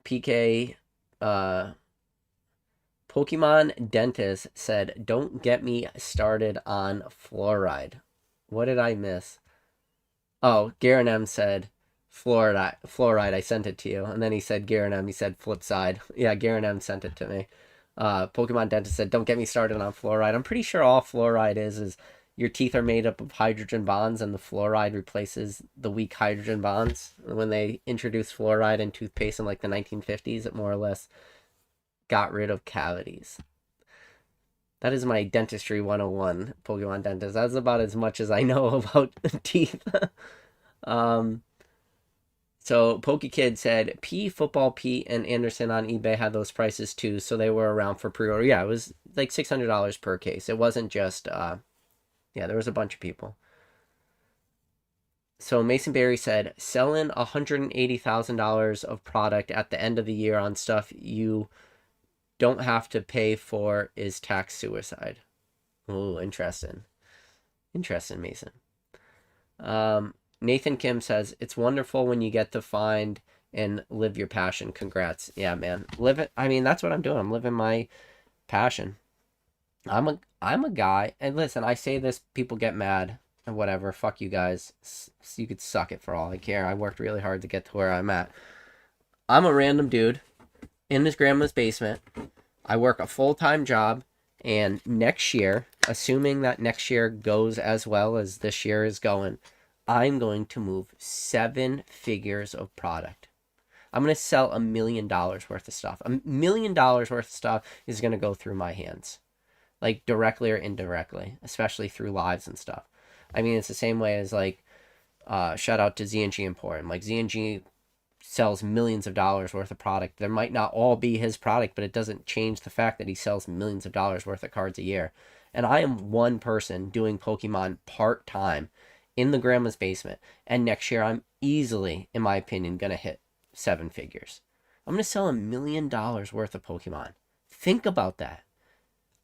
PK, Pokemon Dentist said, "Don't get me started on fluoride." What did I miss? Oh, Garen M said, "Fluoride, fluoride." I sent it to you, and then he said, "Garen M." He said, "Flip side." Yeah, Garen M sent it to me. Pokemon Dentist said, "Don't get me started on fluoride." I'm pretty sure all fluoride is your teeth are made up of hydrogen bonds, and the fluoride replaces the weak hydrogen bonds. When they introduced fluoride in toothpaste in like the 1950s, it more or less got rid of cavities. That is my dentistry 101, Pokemon Dentist. That's about as much as I know about teeth. um, so PokeKid said, P, Football Pete, and Anderson on eBay had those prices too, so they were around for pre-order. Yeah, it was like $600 per case. It wasn't just, yeah, there was a bunch of people. So Mason Berry said, selling $180,000 of product at the end of the year on stuff you don't have to pay for is tax suicide. Ooh, interesting. Interesting, Mason. Nathan Kim says, it's wonderful when you get to find and live your passion. Congrats. Yeah, man. Live it. I mean, that's what I'm doing. I'm living my passion. I'm a guy, and listen, I say this, people get mad and whatever. Fuck you guys. You could suck it for all I care. I worked really hard to get to where I'm at. I'm a random dude in his grandma's basement. I work a full-time job, and next year, assuming that next year goes as well as this year is going, I'm going to move 7 figures of product. I'm going to sell $1 million worth of stuff. $1 million worth of stuff is going to go through my hands, like directly or indirectly, especially through lives and stuff. I mean, it's the same way as like, shout out to ZNG Emporium. Like ZNG sells millions of dollars worth of product. There might not all be his product, but it doesn't change the fact that he sells millions of dollars worth of cards a year. And I am one person doing Pokemon part time in the grandma's basement. And next year, I'm easily, in my opinion, going to hit seven figures. I'm going to sell $1 million worth of Pokemon. Think about that.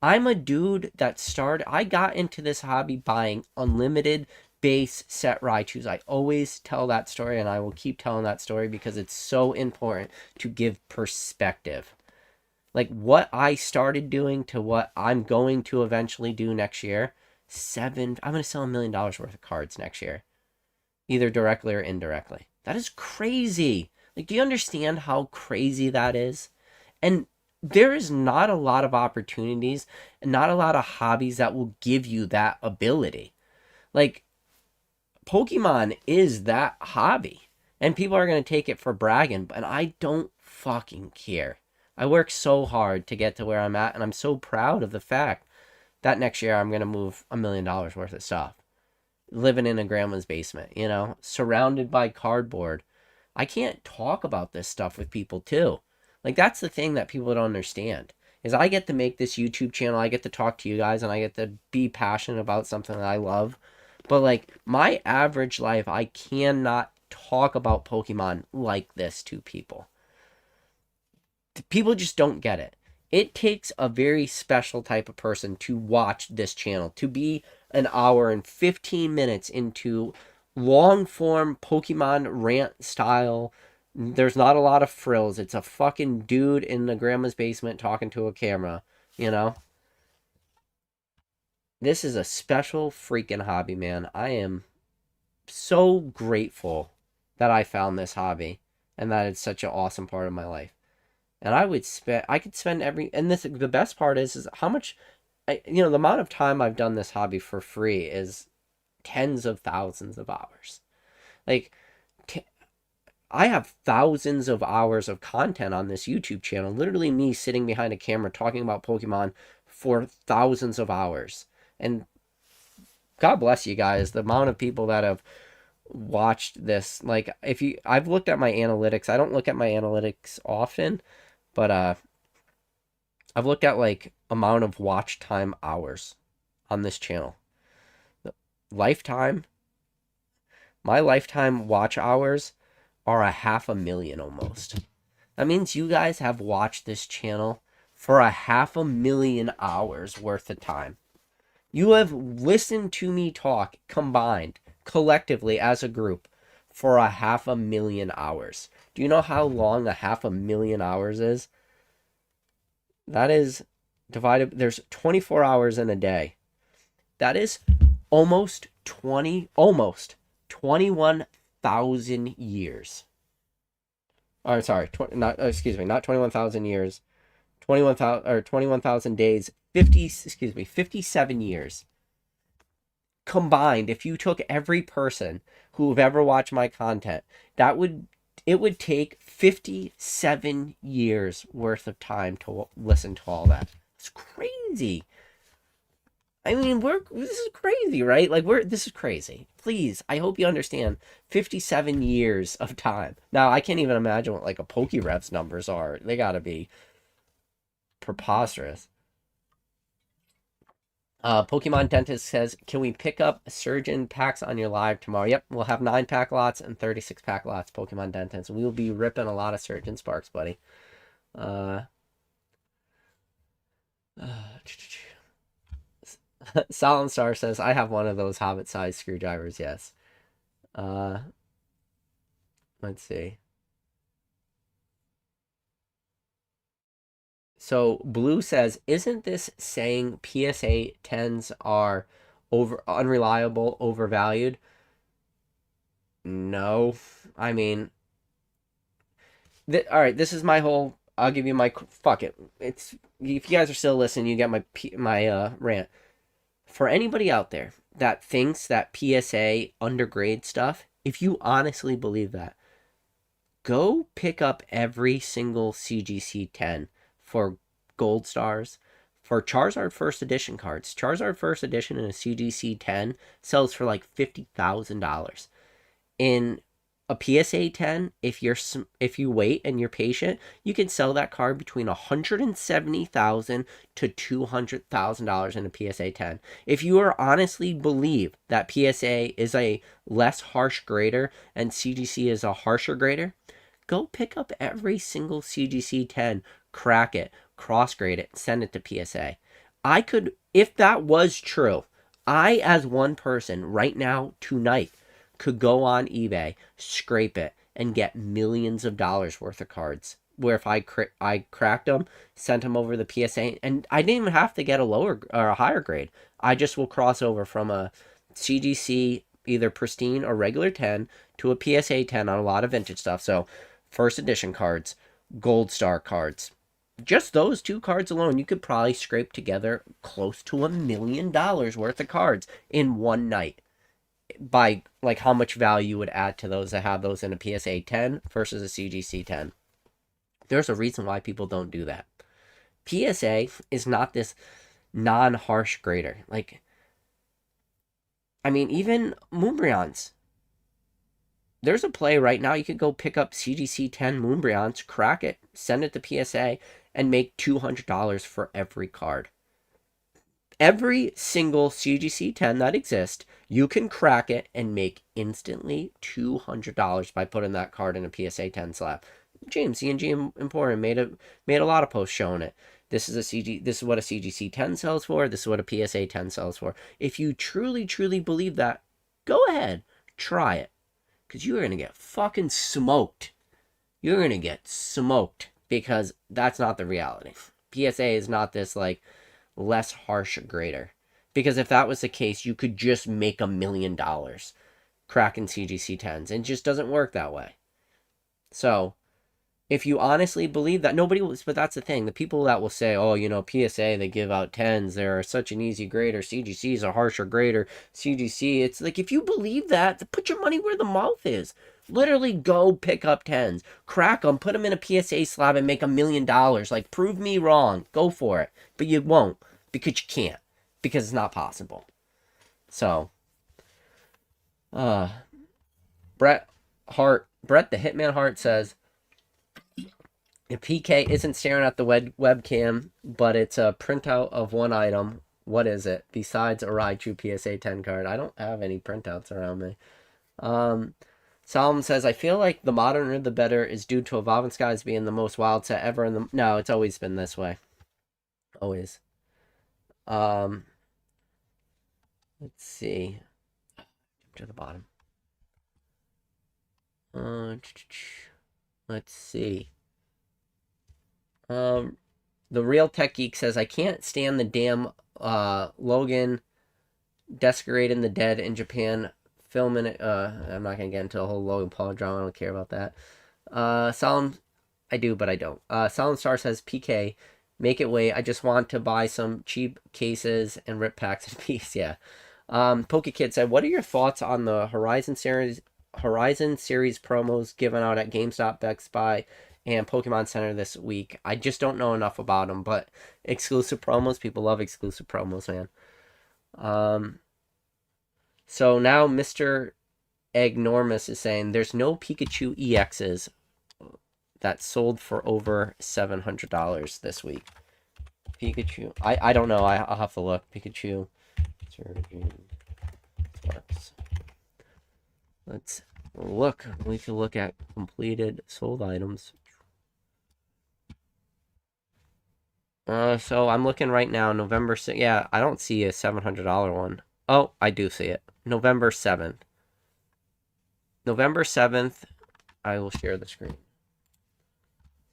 I'm a dude that I got into this hobby buying unlimited base set Raichus. I always tell that story, and I will keep telling that story because it's so important to give perspective. Like what I started doing to what I'm going to eventually do next year. I'm going to sell $1 million worth of cards next year, either directly or indirectly. That is crazy. Like, do you understand how crazy that is? And there is not a lot of opportunities and not a lot of hobbies that will give you that ability. Like, Pokemon is that hobby. And people are going to take it for bragging, and I don't fucking care. I work so hard to get to where I'm at, and I'm so proud of the fact that next year I'm going to move $1 million worth of stuff. Living in a grandma's basement, surrounded by cardboard. I can't talk about this stuff with people too. Like, that's the thing that people don't understand is I get to make this YouTube channel. I get to talk to you guys and I get to be passionate about something that I love. But like my average life, I cannot talk about Pokemon like this to people. People just don't get it. It takes a very special type of person to watch this channel, to be an hour and 15 minutes into long form Pokemon rant style. There's not a lot of frills. It's a fucking dude in the grandma's basement talking to a camera, you know? This is a special freaking hobby, man. I am so grateful that I found this hobby and that it's such an awesome part of my life. And I could spend the best part is how much, the amount of time I've done this hobby for free is tens of thousands of hours. Like, I have thousands of hours of content on this YouTube channel. Literally me sitting behind a camera talking about Pokemon for thousands of hours. And God bless you guys, the amount of people that have watched this. Like, I've looked at my analytics. I don't look at my analytics often, but I've looked at like amount of watch time hours on this channel. My lifetime watch hours are 500,000 almost. That means you guys have watched this channel for 500,000 hours worth of time. You have listened to me talk combined, collectively as a group, for 500,000 hours. Do you know how long 500,000 hours is? That is there's 24 hours in a day. That is almost 21,000 years. Or sorry, not 21,000 years. 21,000 days, 57 years. Combined, if you took every person who've ever watched my content, it would take 57 years worth of time to listen to all that. It's crazy. I mean, this is crazy, right? This is crazy. Please, I hope you understand. 57 years of time. Now, I can't even imagine what like a Pokerev's numbers are. They gotta be preposterous. Pokemon Dentist says, can we pick up Surgeon packs on your live tomorrow? Yep, we'll have 9-pack lots and 36-pack lots, Pokemon Dentist. We will be ripping a lot of Surgeon Sparks, buddy. Solemn Star says, I have one of those Hobbit-sized screwdrivers, yes. Let's see. So Blue says, isn't this saying PSA 10s are unreliable, overvalued? No. I mean, all right, this is my whole, I'll give you my, fuck it. If you guys are still listening, you get my rant. For anybody out there that thinks that PSA undergrade stuff, if you honestly believe that, go pick up every single CGC 10 for gold stars, for Charizard First Edition cards. Charizard First Edition in a CGC 10 sells for like $50,000. In A PSA 10, if you wait and you're patient, you can sell that card between $170,000 to $200,000 in a PSA 10. If you are honestly believe that PSA is a less harsh grader and CGC is a harsher grader, go pick up every single CGC 10, crack it, cross grade it, send it to PSA. I could, if that was true, I, as one person right now, tonight, could go on eBay, scrape it, and get millions of dollars worth of cards. Where if I cracked them, sent them over the PSA, and I didn't even have to get a lower or a higher grade. I just will cross over from a CGC either pristine or regular 10 to a PSA 10 on a lot of vintage stuff. So first edition cards, gold star cards. Just those two cards alone, you could probably scrape together close to $1 million worth of cards in one night by like how much value you would add to those that have those in a PSA 10 versus a CGC 10. There's a reason why people don't do that. PSA is not this non-harsh grader. Like, I mean, even Moonbryons. There's a play right now. You could go pick up CGC 10 Moonbryons, crack it, send it to PSA, and make $200 for every card. Every single CGC 10 that exists, you can crack it and make instantly $200 by putting that card in a PSA 10 slab. James C&G Emporium made a lot of posts showing it. This is what a CGC 10 sells for. This is what a PSA 10 sells for. If you truly believe that, go ahead, try it, because you're gonna get fucking smoked. You're gonna get smoked because that's not the reality. PSA is not this like less harsh grader, because if that was the case, you could just make $1 million cracking CGC 10s, and it just doesn't work that way. So if you honestly believe that, nobody will, but that's the thing, the people that will say, oh, you know, PSA, they give out 10s, they're such an easy grader, CGC is a harsher grader, CGC, it's like, if you believe that, put your money where the mouth is. Literally go pick up 10s, crack them, put them in a PSA slab and make $1 million. Like, prove me wrong, go for it. But you won't, because you can't, because it's not possible. So Brett the Hitman Hart says, if PK isn't staring at the webcam, but it's a printout of one item, what is it besides a Raichu PSA 10 card? I don't have any printouts around me. Solomon says, I feel like the moderner the better is due to Evolving Skies being the most wild set ever in the... No, it's always been this way. Always. Let's see. To the bottom. Let's see. The Real Tech Geek says, I can't stand the damn Logan desecrating the dead in Japan filming it. I'm not gonna get into a whole Logan Paul drama. I don't care about that. Solemn, I do, but I don't. Solemn Star says, PK, make it wait. I just want to buy some cheap cases and rip packs in peace. Yeah. PokeKid said, what are your thoughts on the Horizon series promos given out at GameStop, Best Buy, and Pokemon Center this week? I just don't know enough about them, but exclusive promos, people love exclusive promos, man. So now Mr. Eggnormous is saying there's no Pikachu EXs that sold for over $700 this week. Pikachu, I don't know. I'll have to look. Pikachu. Let's look. We can look at completed sold items. So I'm looking right now, November 6th. Yeah, I don't see a $700 one. Oh, I do see it. November 7th. November 7th, I will share the screen.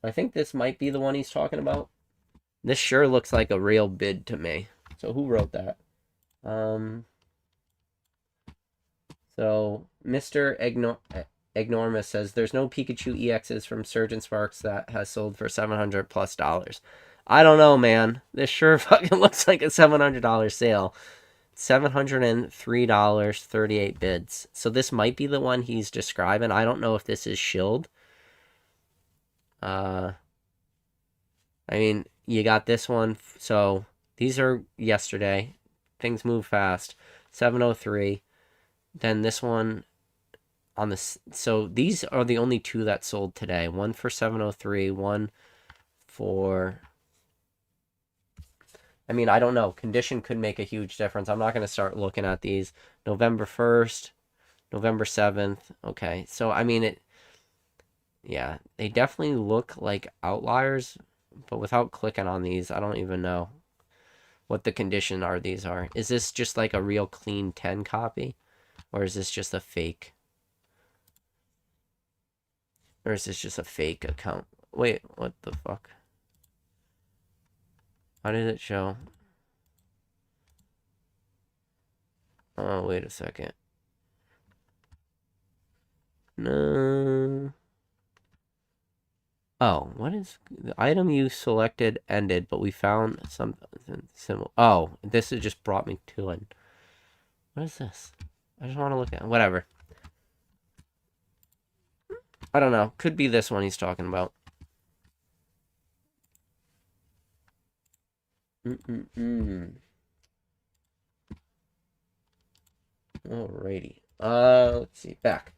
I think this might be the one he's talking about. This sure looks like a real bid to me. So who wrote that? So Mr. Eggnormous says there's no Pikachu EXs from Surgeon Sparks that has sold for $700+. I don't know, man. This sure fucking looks like a $700 sale. $703, 38 bids. So this might be the one he's describing. I don't know if this is shilled. I mean, you got this one. So these are yesterday. Things move fast. 703. Then this one on this. So these are the only two that sold today. One for 703, one for. I mean, I don't know. Condition could make a huge difference. I'm not going to start looking at these. November 1st, November 7th. Okay. So, I mean, yeah, they definitely look like outliers, but without clicking on these, I don't even know what the condition are these are. Is this just like a real clean 10 copy? Or is this just a fake? Or is this just a fake account? Wait, what the fuck? How did it show? Oh, wait a second. No. Oh, what is the item you selected ended, but we found something similar. Oh, this has just brought me to it. What is this? I just want to look at it. Whatever. I don't know. Could be this one he's talking about. Alrighty. Let's see. Back.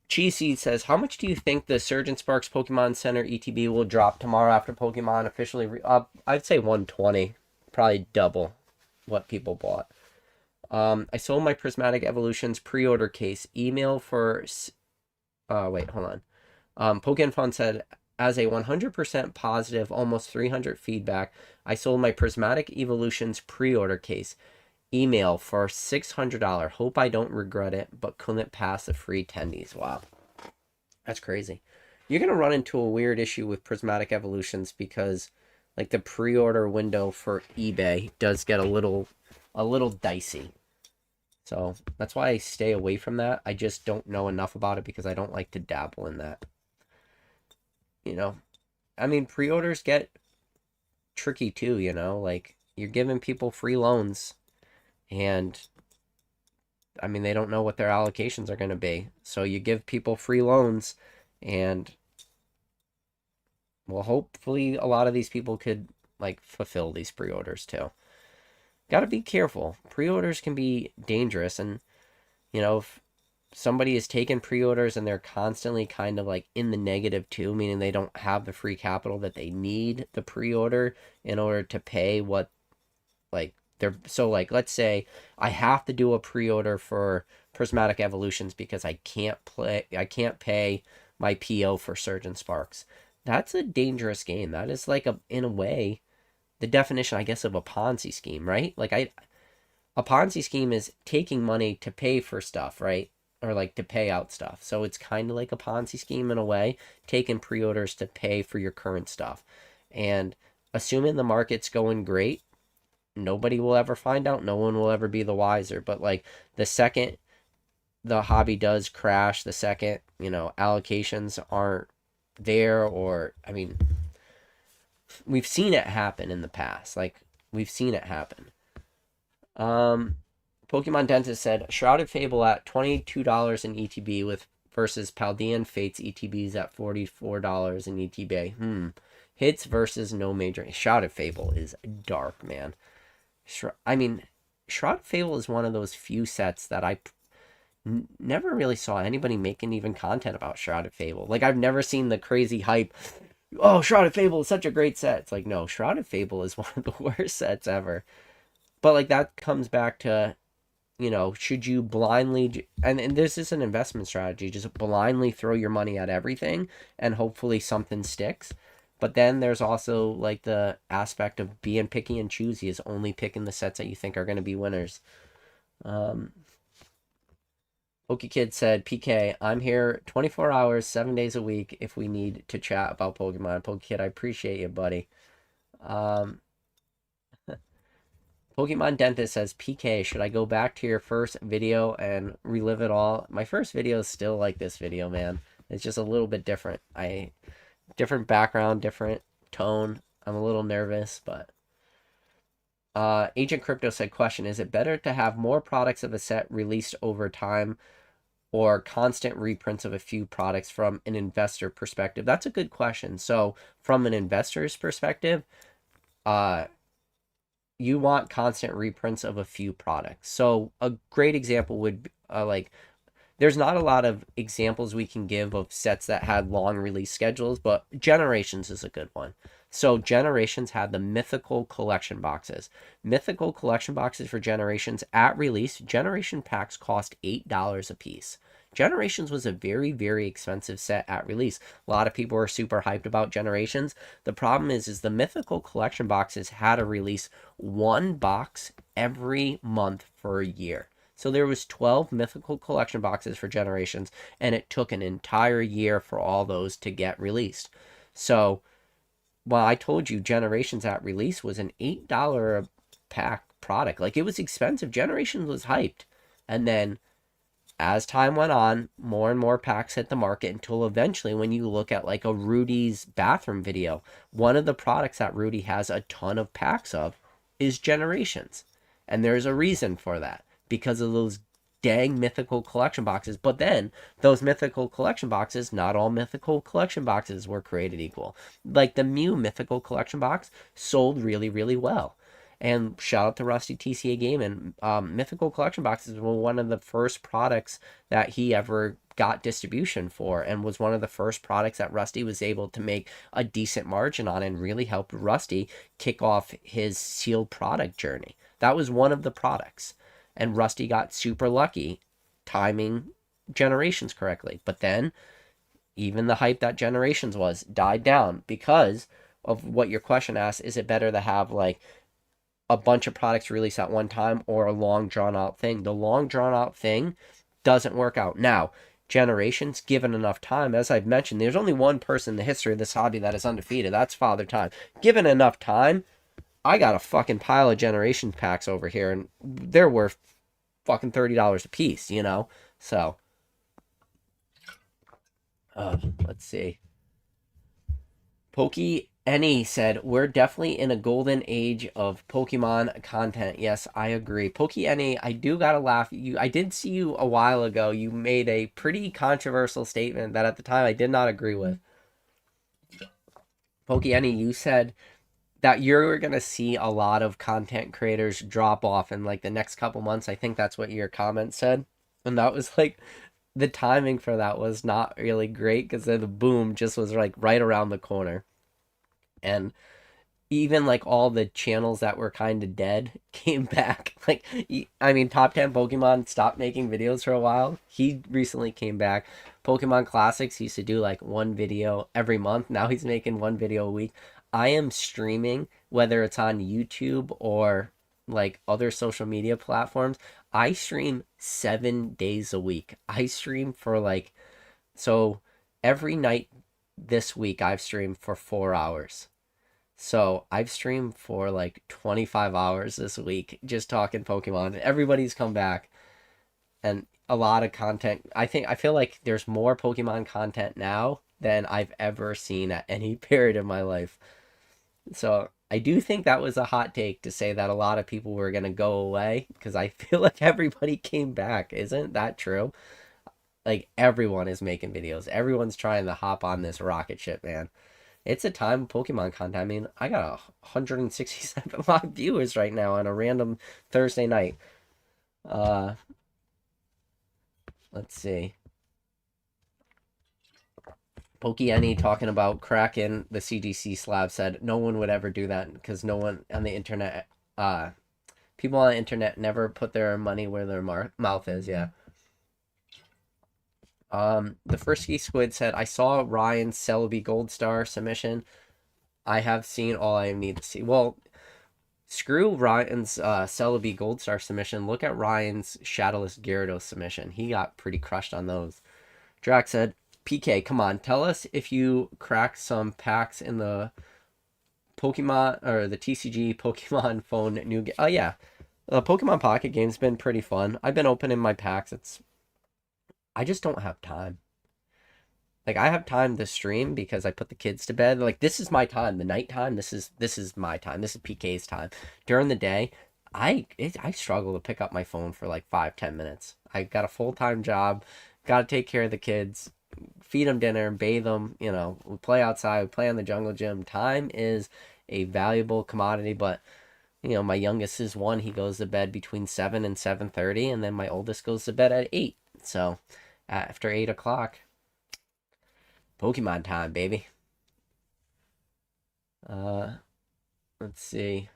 Cheesy says, how much do you think the Surgeon Sparks Pokemon Center ETB will drop tomorrow after Pokemon officially I'd say 120. Probably double what people bought. I sold my Prismatic Evolutions pre-order case. Email for... wait, hold on. Pokemon said, as a 100% positive, almost 300 feedback, I sold my Prismatic Evolutions pre-order case. Email for $600. Hope I don't regret it, but couldn't pass the free tendies. Wow. That's crazy. You're going to run into a weird issue with Prismatic Evolutions because like the pre-order window for eBay does get a little dicey. So that's why I stay away from that. I just don't know enough about it because I don't like to dabble in that. You know, I mean, pre-orders get tricky too, you know, like you're giving people free loans and I mean, they don't know what their allocations are going to be. So you give people free loans and well, hopefully a lot of these people could like fulfill these pre-orders too. Got to be careful. Pre-orders can be dangerous and you know, if somebody is taking pre-orders and they're constantly kind of like in the negative too, meaning they don't have the free capital that they need the pre-order in order to pay what like they're so like let's say I have to do a pre-order for Prismatic Evolutions because I can't pay my PO for Surgeon Sparks. That's a dangerous game. That is like a in a way the definition I guess of a Ponzi scheme, right? Like a Ponzi scheme is taking money to pay for stuff, right? Or like to pay out stuff. So it's kind of like a Ponzi scheme in a way, taking pre-orders to pay for your current stuff. And assuming the market's going great, nobody will ever find out. No one will ever be the wiser. But like the second the hobby does crash, the second, you know, allocations aren't there, or I mean, we've seen it happen in the past. Like we've seen it happen. Pokemon Dentist said Shrouded Fable at $22 in ETB with versus Paldean Fates ETBs at $44 in ETB. Hits versus no major. Shrouded Fable is dark, man. I mean, Shrouded Fable is one of those few sets that I never really saw anybody making even content about Shrouded Fable. Like, I've never seen the crazy hype. Oh, Shrouded Fable is such a great set. It's like, no, Shrouded Fable is one of the worst sets ever. But, like, that comes back to, you know, should you blindly, and this is an investment strategy, just blindly throw your money at everything and hopefully something sticks. But then there's also like the aspect of being picky and choosy, is only picking the sets that you think are going to be winners. Kid said, PK, I'm here 24 hours, 7 days a week if we need to chat about Pokemon. Kid, I appreciate you, buddy. Pokemon Dentist says, PK, should I go back to your first video and relive it all? My first video is still like this video, man. It's just a little bit different. Different background, different tone. I'm a little nervous, but... Agent Crypto said, question, is it better to have more products of a set released over time or constant reprints of a few products from an investor perspective? That's a good question. So from an investor's perspective, you want constant reprints of a few products. So a great example would be, like, there's not a lot of examples we can give of sets that had long release schedules, but Generations is a good one. So Generations had the mythical collection boxes. Mythical collection boxes for Generations at release, Generation packs cost $8 a piece. Generations was a very, very expensive set at release. A lot of people were super hyped about Generations. The problem is the mythical collection boxes had to release one box every month for a year. So there was 12 mythical collection boxes for Generations, and it took an entire year for all those to get released. So, well, I told you Generations at release was an $8 a pack product. Like, it was expensive. Generations was hyped. And then as time went on, more and more packs hit the market until eventually, when you look at like a Rudy's bathroom video, one of the products that Rudy has a ton of packs of is Generations. And there's a reason for that, because of those dang mythical collection boxes. But then those mythical collection boxes, not all mythical collection boxes were created equal. Like the Mew mythical collection box sold really, really well. And shout out to Rusty TCA Gaming. Mythical collection boxes were one of the first products that he ever got distribution for, and was one of the first products that Rusty was able to make a decent margin on, and really helped Rusty kick off his sealed product journey. That was one of the products. And Rusty got super lucky timing Generations correctly. But then even the hype that Generations was died down because of what your question asks. Is it better to have like a bunch of products released at one time, or a long drawn out thing? The long drawn out thing doesn't work out. Now, Generations, given enough time, as I've mentioned, there's only one person in the history of this hobby that is undefeated. That's Father Time. Given enough time, I got a fucking pile of Generations packs over here, and they're worth fucking $30 a piece, you know? So, let's see. Pokey Any said, we're definitely in a golden age of Pokemon content. Yes, I agree. Pokey Any, I do gotta laugh. I did see you a while ago. You made a pretty controversial statement that at the time I did not agree with. Pokey Any, you said that you're gonna see a lot of content creators drop off in like the next couple months. I think that's what your comment said. And that was like, the timing for that was not really great, because the boom just was like right around the corner. And even like all the channels that were kind of dead came back. Like, I mean, Top 10 Pokemon stopped making videos for a while. He recently came back. Pokemon Classics, he used to do like one video every month. Now he's making one video a week. I am streaming, whether it's on YouTube or like other social media platforms. I stream 7 days a week. I stream for like, so every night this week I've streamed for 4 hours. So I've streamed for like 25 hours this week just talking Pokemon. Everybody's come back, and a lot of content. I feel like there's more Pokemon content now than I've ever seen at any period of my life. So I do think that was a hot take to say that a lot of people were going to go away, because I feel like everybody came back. Isn't that true? Like, everyone is making videos. Everyone's trying to hop on this rocket ship, man. It's a time of Pokemon content. I mean, I got 167 live viewers right now on a random Thursday night. Uh, let's see. Pokey talking about cracking the CGC slab said no one would ever do that, because no one on the internet, people on the internet never put their money where their mouth is. Yeah. The first ski squid said, I saw Ryan's Celebi Gold Star submission. I have seen all I need to see. Well, screw Ryan's Celebi Gold Star submission. Look at Ryan's Shadowless Gyarados submission. He got pretty crushed on those. Drax said, PK, come on, tell us if you cracked some packs in the Pokemon, or the TCG Pokemon phone new game. Oh, yeah. The Pokemon Pocket game's been pretty fun. I've been opening my packs. I just don't have time. Like, I have time to stream because I put the kids to bed. Like, this is my time. The nighttime, this is my time. This is PK's time. During the day, I struggle to pick up my phone for like 5-10 minutes. I got a full-time job, got to take care of the kids, feed them dinner, bathe them. You know, we play outside, we play on the jungle gym. Time is a valuable commodity, but My youngest is 1. He goes to bed between 7 and 7:30, and then my oldest goes to bed at 8. So after 8 o'clock, Pokemon time, baby. Uh, let's see.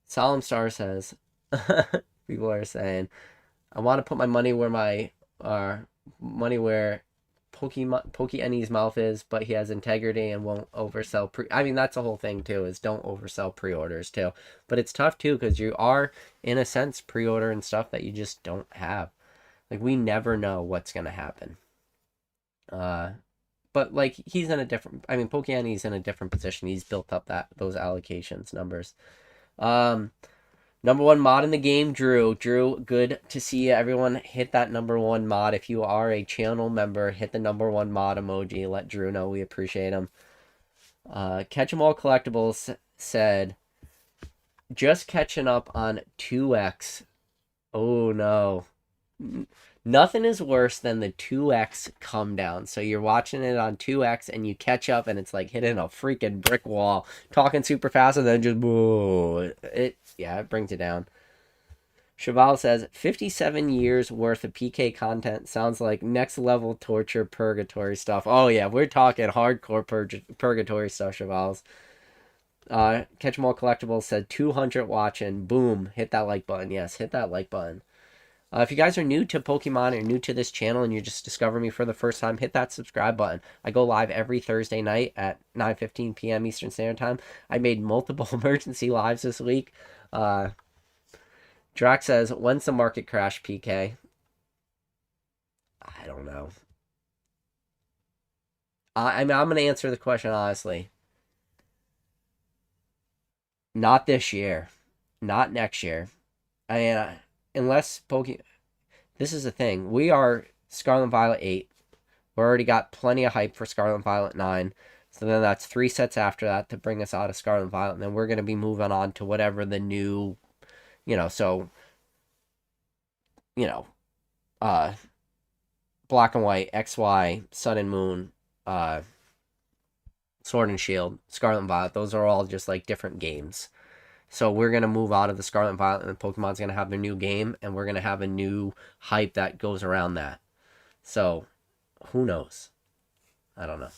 Solemn Star says, people are saying, I want to put my money where my money where Pokey mouth is, but he has integrity and won't oversell I mean, that's the whole thing too, is don't oversell pre-orders too. But it's tough too, because you are in a sense pre-ordering stuff that you just don't have. Like, we never know what's gonna happen. But like, he's in a different, I mean, Pokey in a different position. He's built up those allocations numbers. Number 1 mod in the game, Drew. Drew, good to see you. Everyone hit that number 1 mod. If you are a channel member, hit the number 1 mod emoji. Let Drew know we appreciate him. Catch 'em All Collectibles said, just catching up on 2X. Oh no. Nothing is worse than the 2X come down. So you're watching it on 2X and you catch up and it's like hitting a freaking brick wall, talking super fast, and then just whoa. It brings it down. Cheval says 57 years worth of PK content sounds like next level torture purgatory stuff. Oh yeah, we're talking hardcore purgatory stuff, Chevals. Catch 'em All Collectibles said 200 watching. Boom, hit that like button. Yes, hit that like button. If you guys are new to Pokemon or new to this channel and you just discover me for the first time, hit that subscribe button. I go live every Thursday night at 9:15 p.m. Eastern Standard Time. I made multiple emergency lives this week. Drax says, when's the market crash, PK? I don't know. I mean, I'm going to answer the question honestly. Not this year. Not next year. I mean, unless Pokemon... This is the thing. We are Scarlet Violet 8. We already got plenty of hype for Scarlet Violet 9. So then that's 3 sets after that to bring us out of Scarlet Violet. And then we're going to be moving on to whatever the new... Black and White, XY, Sun and Moon, Sword and Shield, Scarlet and Violet. Those are all just like different games. So we're going to move out of the Scarlet and Violet, and Pokemon's going to have their new game, and we're going to have a new hype that goes around that. So, who knows? I don't know.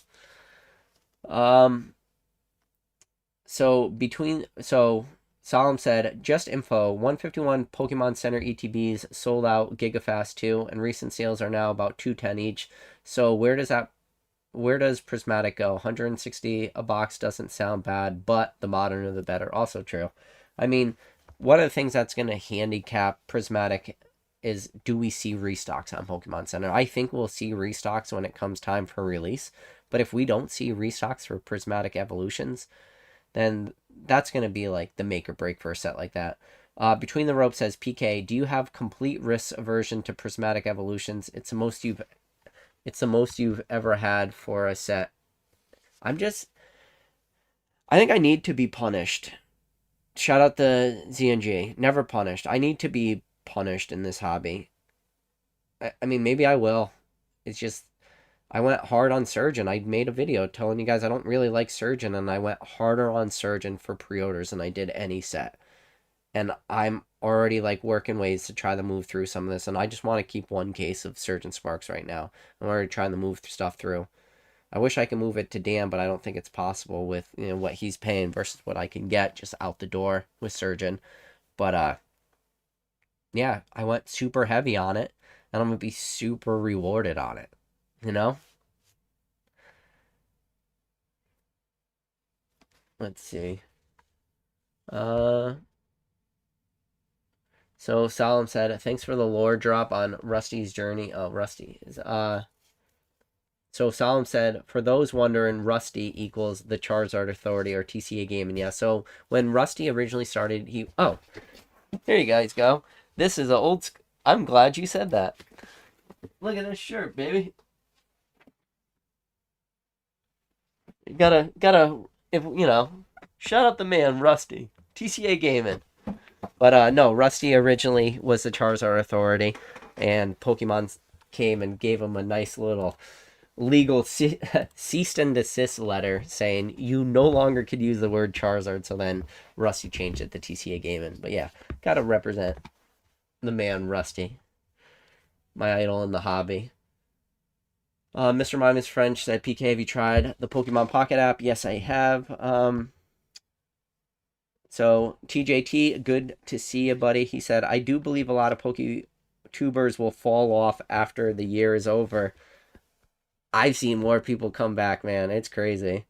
Solemn said, just info, 151 Pokemon Center ETBs sold out GigaFast 2, and recent sales are now about 210 each. So where does Prismatic go? 160 a box doesn't sound bad, but the moderner the better. Also true. I mean, one of the things that's going to handicap Prismatic is, do we see restocks on Pokemon Center? I think we'll see restocks when it comes time for release. But if we don't see restocks for Prismatic Evolutions, then that's going to be like the make or break for a set like that. Between the Ropes says, PK, do you have complete risk aversion to Prismatic Evolutions? It's the most you've ever had for a set. I think I need to be punished. Shout out the ZNG. Never punished. I need to be punished in this hobby. I mean, maybe I will. It's just, I went hard on Surgeon. I made a video telling you guys I don't really like Surgeon, and I went harder on Surgeon for pre-orders than I did any set. And I'm already like working ways to try to move through some of this, and I just want to keep 1 case of Surgeon Sparks right now. I'm already trying to move stuff through. I wish I could move it to Dan, but I don't think it's possible with what he's paying versus what I can get just out the door with Surgeon. But yeah, I went super heavy on it, and I'm gonna be super rewarded on it. Let's see. So Solemn said, thanks for the lore drop on Rusty's journey. Oh, Rusty is So Solemn said, for those wondering, Rusty equals the Charizard Authority or TCA Gaming. Yeah, so when Rusty originally started, here you guys go. This is I'm glad you said that. Look at this shirt, baby. You gotta, shout out the man, Rusty. TCA Gaming. But no, Rusty originally was the Charizard Authority, and Pokemon came and gave him a nice little legal cease and desist letter saying you no longer could use the word Charizard. So then Rusty changed it to TCA Gaming. But yeah, gotta represent the man Rusty, my idol in the hobby. Mr. Mimas French said, PK, have you tried the Pokemon Pocket app? Yes, I have. So TJT, good to see you, buddy. He said, I do believe a lot of PokeTubers will fall off after the year is over. I've seen more people come back, man. It's crazy.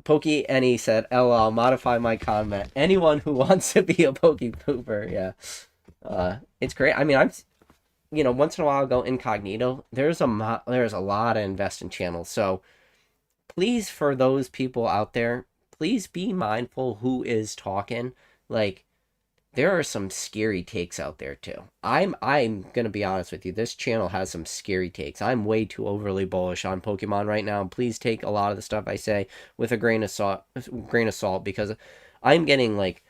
Pokey Any said, LL, modify my comment. Anyone who wants to be a PokeTuber, yeah. It's great. I mean, once in a while I'll go incognito. There's a lot of investing channels. So please, for those people out there, please be mindful who is talking. Like, there are some scary takes out there too. I'm gonna be honest with you. This channel has some scary takes. I'm way too overly bullish on Pokemon right now. Please take a lot of the stuff I say with a grain of salt, because I'm getting like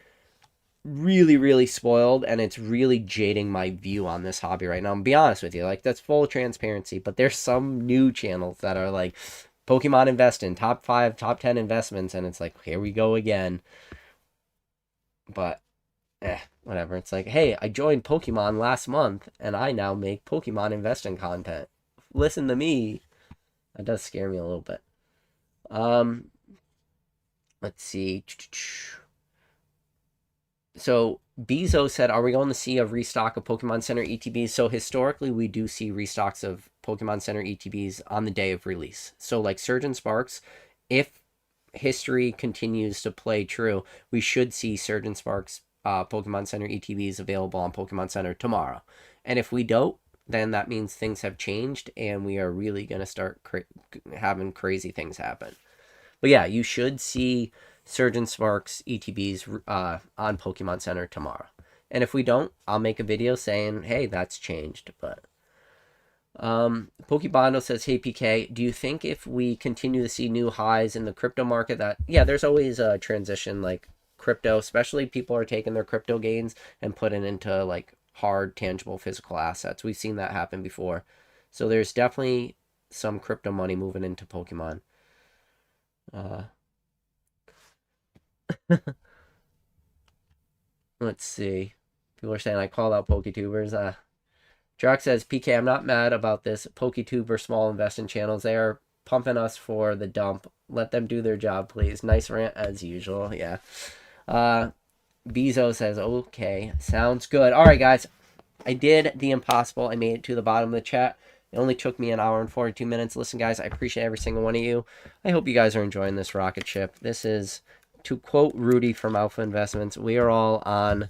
really, really spoiled, and it's really jading my view on this hobby right now. I'm be honest with you, like, that's full transparency. But there's some new channels that are like Pokemon investing, top 5, top 10 investments, and it's like, here we go again. But whatever. It's like, hey, I joined Pokemon last month, and I now make Pokemon investing content. Listen to me. That does scare me a little bit. Let's see. So Bezo said, are we going to see a restock of Pokemon Center ETBs? So historically, we do see restocks of Pokemon Center ETBs on the day of release. So like Surge and Sparks, if history continues to play true, we should see Surge and Sparks Pokemon Center ETBs available on Pokemon Center tomorrow. And if we don't, then that means things have changed and we are really going to start having crazy things happen. But yeah, you should see Surge and Sparks ETBs on Pokemon Center tomorrow. And if we don't, I'll make a video saying, hey, that's changed. But Pokebondo says, hey, PK, do you think if we continue to see new highs in the crypto market that, yeah, there's always a transition, like crypto, especially people are taking their crypto gains and putting into like hard, tangible, physical assets. We've seen that happen before. So there's definitely some crypto money moving into Pokemon. Let's see. People are saying I call out PokeTubers. Drac says, PK, I'm not mad about this. PokeTuber small investing channels, they are pumping us for the dump. Let them do their job, please. Nice rant as usual. Yeah. Bezo says, okay, sounds good. All right, guys. I did the impossible. I made it to the bottom of the chat. It only took me an hour and 42 minutes. Listen, guys, I appreciate every single one of you. I hope you guys are enjoying this rocket ship. This is, to quote Rudy from Alpha Investments, we are all on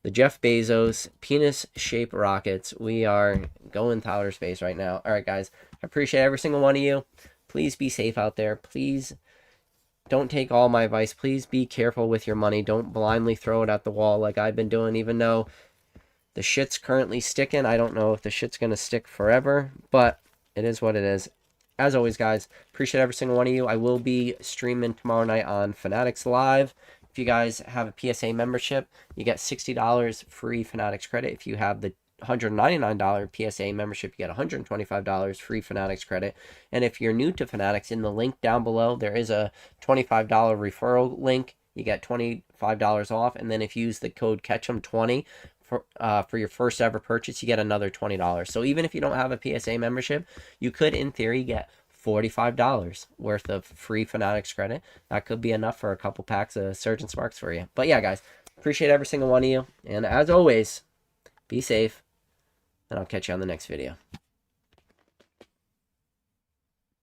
the Jeff Bezos penis-shaped rockets. We are going to outer space right now. All right, guys, I appreciate every single one of you. Please be safe out there. Please don't take all my advice. Please be careful with your money. Don't blindly throw it at the wall like I've been doing, even though the shit's currently sticking. I don't know if the shit's going to stick forever, but it is what it is. As always, guys, appreciate every single one of you. I will be streaming tomorrow night on Fanatics Live. If you guys have a PSA membership, you get $60 free Fanatics credit. If you have the $199 PSA membership, you get $125 free Fanatics credit. And if you're new to Fanatics, in the link down below, there is a $25 referral link. You get $25 off. And then if you use the code KETCHUM20 for your first ever purchase, you get another $20. So even if you don't have a PSA membership, you could, in theory, get $45 worth of free Fanatics credit. That could be enough for a couple packs of Surge and Sparks for you. But yeah, guys, appreciate every single one of you. And as always, be safe, and I'll catch you on the next video.